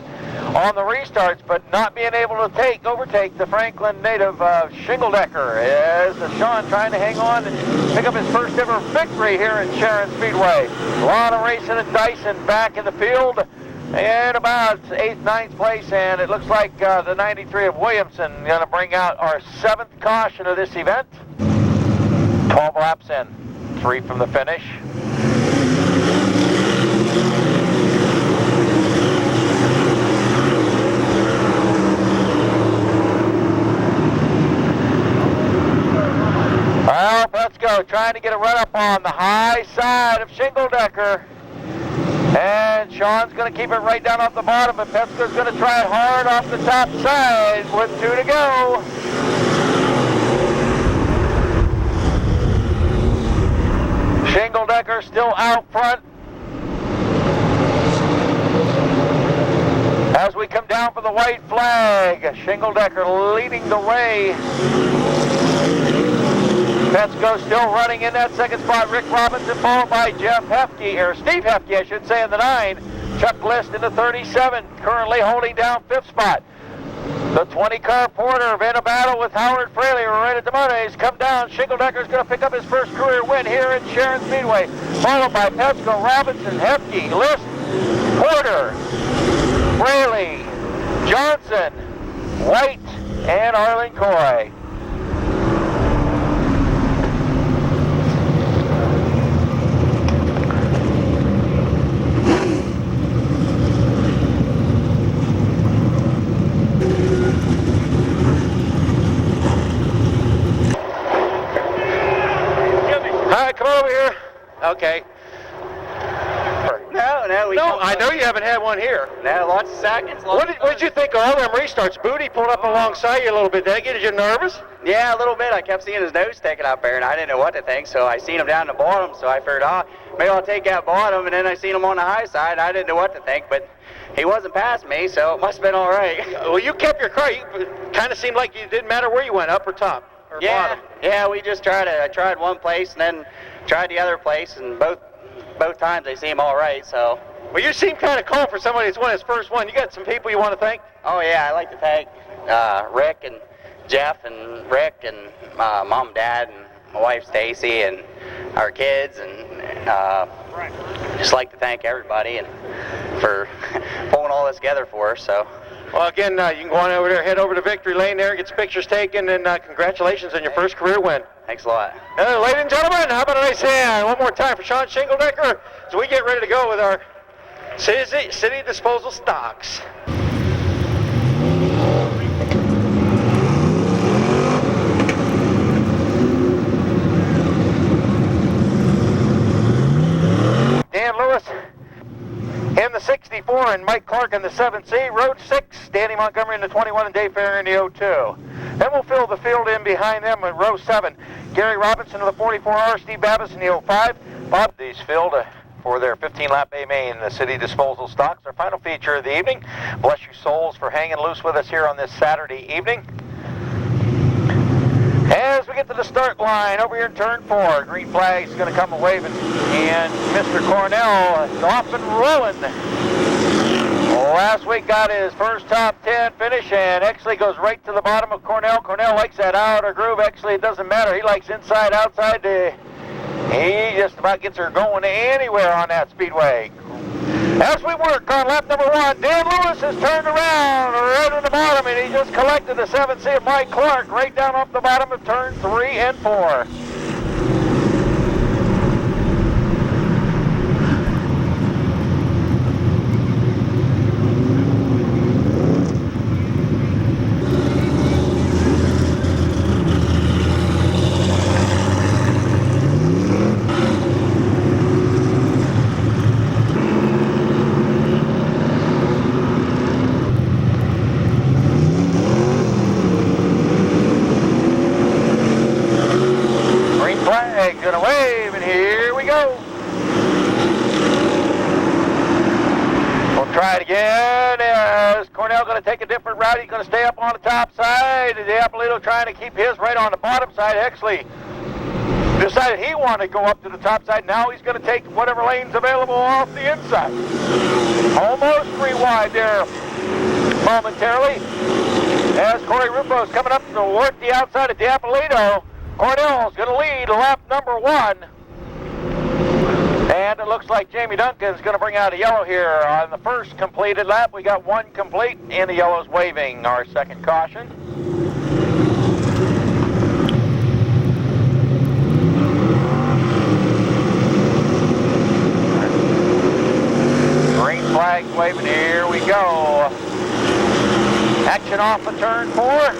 on the restarts, but not being able to overtake the Franklin native Shingledecker. As Sean trying to hang on and pick up his first ever victory here in Sharon Speedway. A lot of racing and dicing back in the field. And about 8th, 9th place, and it looks like the 93 of Williamson going to bring out our 7th caution of this event. 12 laps in, 3 from the finish. Well, Petsko trying to get a run up on the high side of Shingledecker. And Sean's going to keep it right down off the bottom, but Petsko's going to try it hard off the top side with 2 to go. Shingledecker still out front. As we come down for the white flag, Shingledecker leading the way. Petsko still running in that 2nd spot. Rick Robinson followed by Steve Hefty, I should say, in the 9. Chuck List in the 37, currently holding down 5th spot. The 20 car Porter in a battle with Howard Fraley right at the money. He's come down. Shingledecker's going to pick up his first career win here in Sharon Speedway. Followed by Petsko, Robinson, Hefty, List, Porter, Fraley, Johnson, White, and Arlen Coy. Okay. No, I know you haven't had one here. No, lots of seconds. What did you think of all them restarts? Booty pulled up alongside you a little bit. Did that get you nervous? Yeah, a little bit. I kept seeing his nose sticking up there, and I didn't know what to think, so I seen him down the bottom, so I figured, maybe I'll take that bottom, and then I seen him on the high side. I didn't know what to think, but he wasn't past me, so it must have been all right. Well, you kept your car. You kind of seemed like it didn't matter where you went, up or top or bottom. Yeah, we just tried it. I tried one place and then tried the other place, and both times they seem all right, so. Well, you seem kind of calm for somebody that's won his first one. You got some people you want to thank? Oh, yeah, I like to thank Rick and Jeff and Rick and Mom and Dad and my wife Stacy and our kids, and just like to thank everybody and for pulling all this together for us. So. Well, again, you can go on over there, head over to Victory Lane there, get some pictures taken, and congratulations on your first career win. Thanks a lot. Ladies and gentlemen, how about a nice hand one more time for Sean Shingledecker as we get ready to go with our city disposal stocks. Dan Lewis in the 64 and Mike Clark in the 7C, Road 6, Danny Montgomery in the 21 and Dave Farringer in the 02. Then we'll fill the field in behind them with row 7, Gary Robinson in the 44R, Steve Babbitt in the 05. Bob these filled for their 15-lap A main, the city disposal stocks. Our final feature of the evening. Bless you souls for hanging loose with us here on this Saturday evening. As we get to the start line over here in turn 4, green flag is going to come a waving, and Mr. Cornell is off and rolling. Last week got his first top 10 finish, and Exley goes right to the bottom of Cornell. Cornell likes that outer groove. Exley, it doesn't matter. He likes inside, outside. He just about gets her going anywhere on that Speedway. As we work on lap number 1, Dan Lewis has turned around right on the bottom, and he just collected the 7C of Mike Clark right down off the bottom of turn 3 and 4. Gonna wave, and here we go. We'll try it again. Is Cornell going to take a different route? He's going to stay up on the top side. Diapolito trying to keep his right on the bottom side. Exley decided he wanted to go up to the top side. Now he's going to take whatever lane's available off the inside. Almost free wide there momentarily. As Corey Rupo is coming up to work the outside of Diapolito. Cornell's going to lead lap number 1. And it looks like Jamie Duncan's going to bring out a yellow here on the first completed lap. We got 1 complete, and the yellow's waving our second caution. Green flag's waving. Here we go. Action off of turn 4.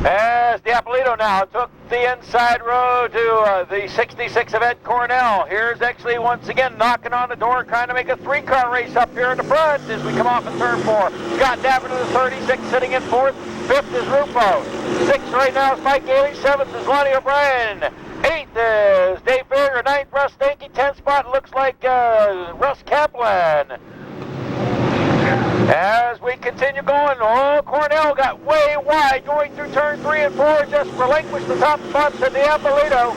As Diapolito now took the inside road to the 66 of Ed Cornell. Here's Exley once again knocking on the door, trying to make a 3-car race up here in the front as we come off of turn 4. Scott Davenport to the 36 sitting in 4th. 5th is Rupo. 6th right now is Mike Gailey. 7th is Lonnie O'Brien. 8th is Dave Farringer. 9th, Russ Stanky. 10th spot looks like Russ Kaplan. As we continue going, Cornell got way wide going through turn 3 and 4, just relinquished the top spot to Diapolito.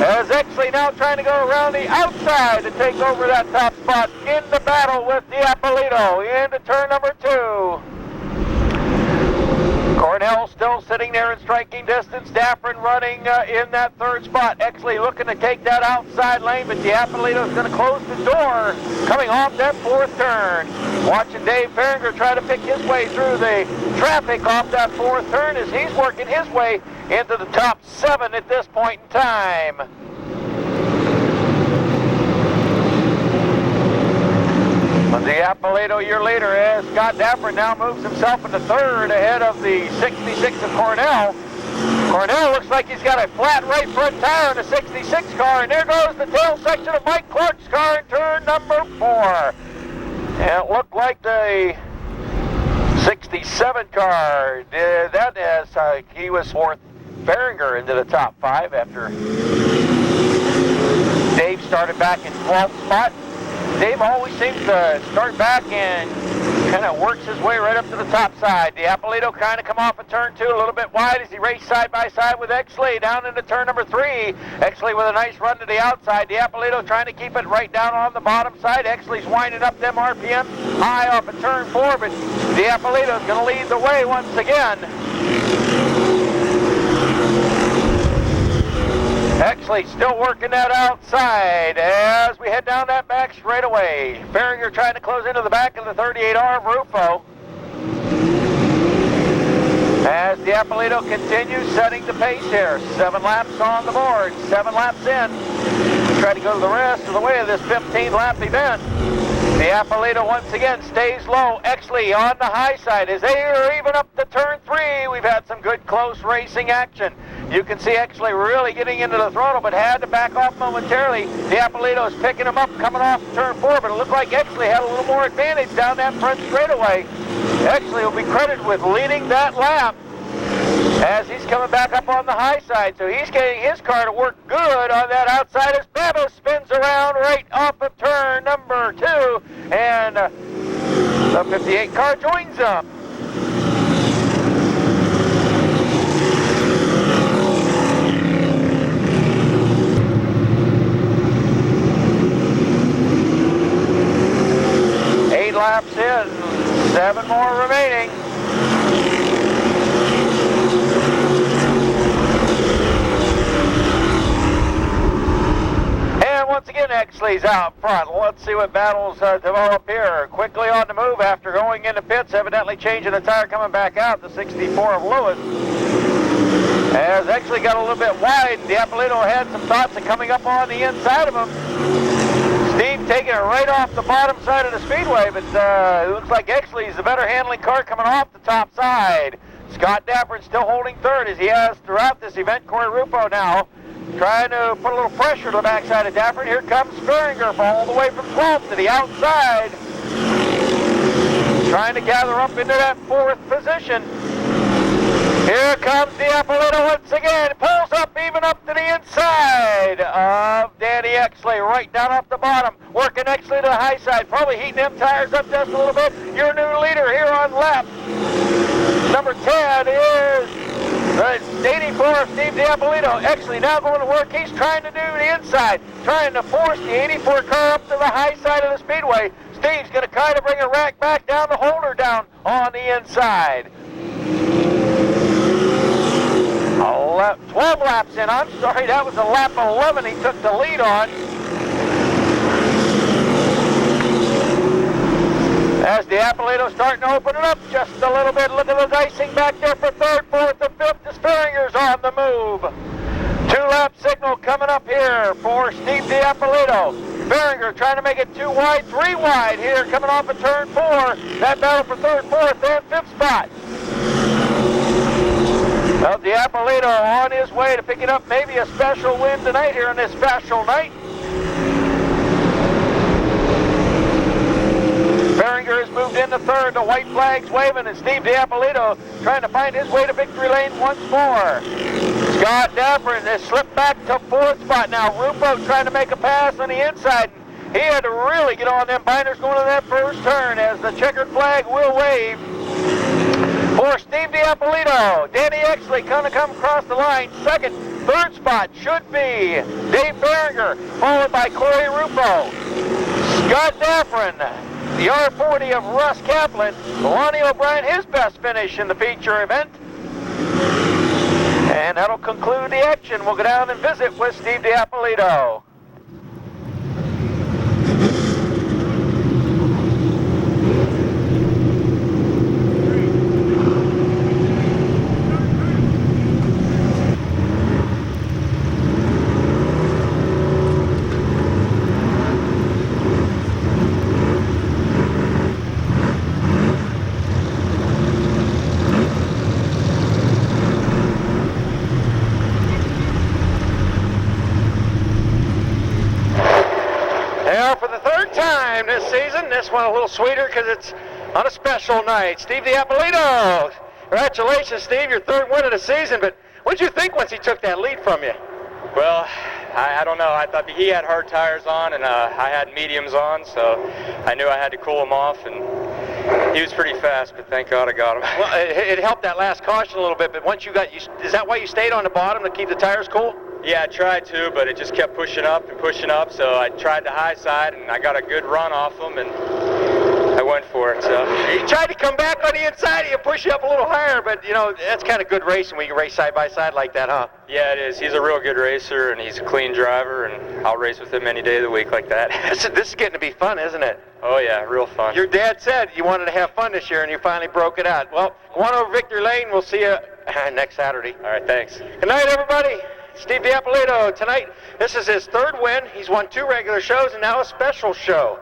As Exley now trying to go around the outside to take over that top spot in the battle with Diapolito into turn number 2. Cornell still sitting there in striking distance. Daffrin running in that 3rd spot. Exley looking to take that outside lane, but Diapolito's going to close the door coming off that 4th turn. Watching Dave Farringer try to pick his way through the traffic off that 4th turn as he's working his way into the top 7 at this point in time. Diapolito a year later, as Scott Daffrin now moves himself into 3rd ahead of the 66 of Cornell. Cornell looks like he's got a flat right front tire in the 66 car, and there goes the tail section of Mike Clark's car in turn number 4. And it looked like the 67 car did that as he was fourth. Beringer into the top 5 after Dave started back in 12th spot. Dave always seems to start back and kind of works his way right up to the top side. Diapolito kind of come off of turn 2 a little bit wide as he raced side by side with Exley down into turn number 3. Exley with a nice run to the outside. Diapolito trying to keep it right down on the bottom side. Exley's winding up them RPM high off of turn 4, but Diapolito's going to lead the way once again. Exley still working that outside as we head down that back straightaway. Beringer trying to close into the back of the 38R of Rufo. As Diapolito continues setting the pace here. 7 laps on the board, 7 laps in. Try to go to the rest of the way of this 15-lap event. Diapolito once again stays low. Exley on the high side as they are even up to turn 3. We've had some good close racing action. You can see Exley really getting into the throttle, but had to back off momentarily. Diapolito is picking him up coming off turn 4, but it looked like Exley had a little more advantage down that front straightaway. Exley will be credited with leading that lap as he's coming back up on the high side. So he's getting his car to work good on that outside as Babos spins around right off of turn number 2, and the 58 car joins up. Laps in, 7 more remaining. And once again, Exley's out front. Let's see what battles develop here. Quickly on the move after going into pits, evidently changing the tire coming back out, the 64 of Lewis. As Exley got a little bit wide, Diapolito had some thoughts of coming up on the inside of him. Steve taking it right off the bottom side of the Speedway, but it looks like Exley's the better handling car coming off the top side. Scott Dafford still holding third as he has throughout this event. Corey Rufo now trying to put a little pressure to the backside of Dafford. Here comes Beringer all the way from 12th to the outside. Trying to gather up into that 4th position. Here comes Diapolito once again. Pulls up even up to the inside of Danny Exley, right down off the bottom. Working Exley to the high side, probably heating them tires up just a little bit. Your new leader here on lap number 10 is the 84 of Steve Diapolito. Exley now going to work. He's trying to do the inside, trying to force the 84 car up to the high side of the Speedway. Steve's going to kind of bring a rack back down to hold her down on the inside. 12 laps in. I'm sorry, that was a lap 11 he took the lead on. As Diapolito starting to open it up just a little bit. Look at the dicing back there for 3rd, 4th, and 5th. The Beringer's on the move. 2-lap signal coming up here for Steve Diapolito. Beringer trying to make it 2 wide, 3 wide here coming off of turn 4. That battle for 3rd, 4th, and 5th spot. Well, Diapolito on his way to picking up maybe a special win tonight here on this special night. Beringer has moved into 3rd, the white flag's waving, and Steve Diapolito trying to find his way to victory lane once more. Scott Dafford has slipped back to 4th spot now. Rufo trying to make a pass on the inside. He had to really get on them binders going to that first turn as the checkered flag will wave. For Steve Diapolito, Danny Exley going to come across the line. 2nd, 3rd spot should be Dave Beringer, followed by Corey Rufo. Scott Daffron, the R40 of Russ Kaplan, Lonnie O'Brien, his best finish in the feature event. And that'll conclude the action. We'll go down and visit with Steve Diapolito. time this season. This one a little sweeter because it's on a special night. Steve D'Appolito. Congratulations, Steve, your third win of the season. But what did you think once he took that lead from you? Well, I don't know. I thought he had hard tires on, and I had mediums on, so I knew I had to cool him off, and he was pretty fast, but thank God I got him. Well, it helped that last caution a little bit, but once you got, is that why you stayed on the bottom to keep the tires cool? Yeah, I tried to, but it just kept pushing up and pushing up, so I tried the high side, and I got a good run off him, and I went for it. So he tried to come back on the inside and push you up a little higher, but you know that's kind of good racing when you race side by side like that, huh? Yeah, it is. He's a real good racer, and he's a clean driver, and I'll race with him any day of the week like that. This is getting to be fun, isn't it? Oh yeah, real fun. Your dad said you wanted to have fun this year, and you finally broke it out. Well, go on over Victory Lane. We'll see you next Saturday. All right, thanks. Good night, everybody. Steve D'Appolito tonight. This is his third win. He's won 2 regular shows and now a special show.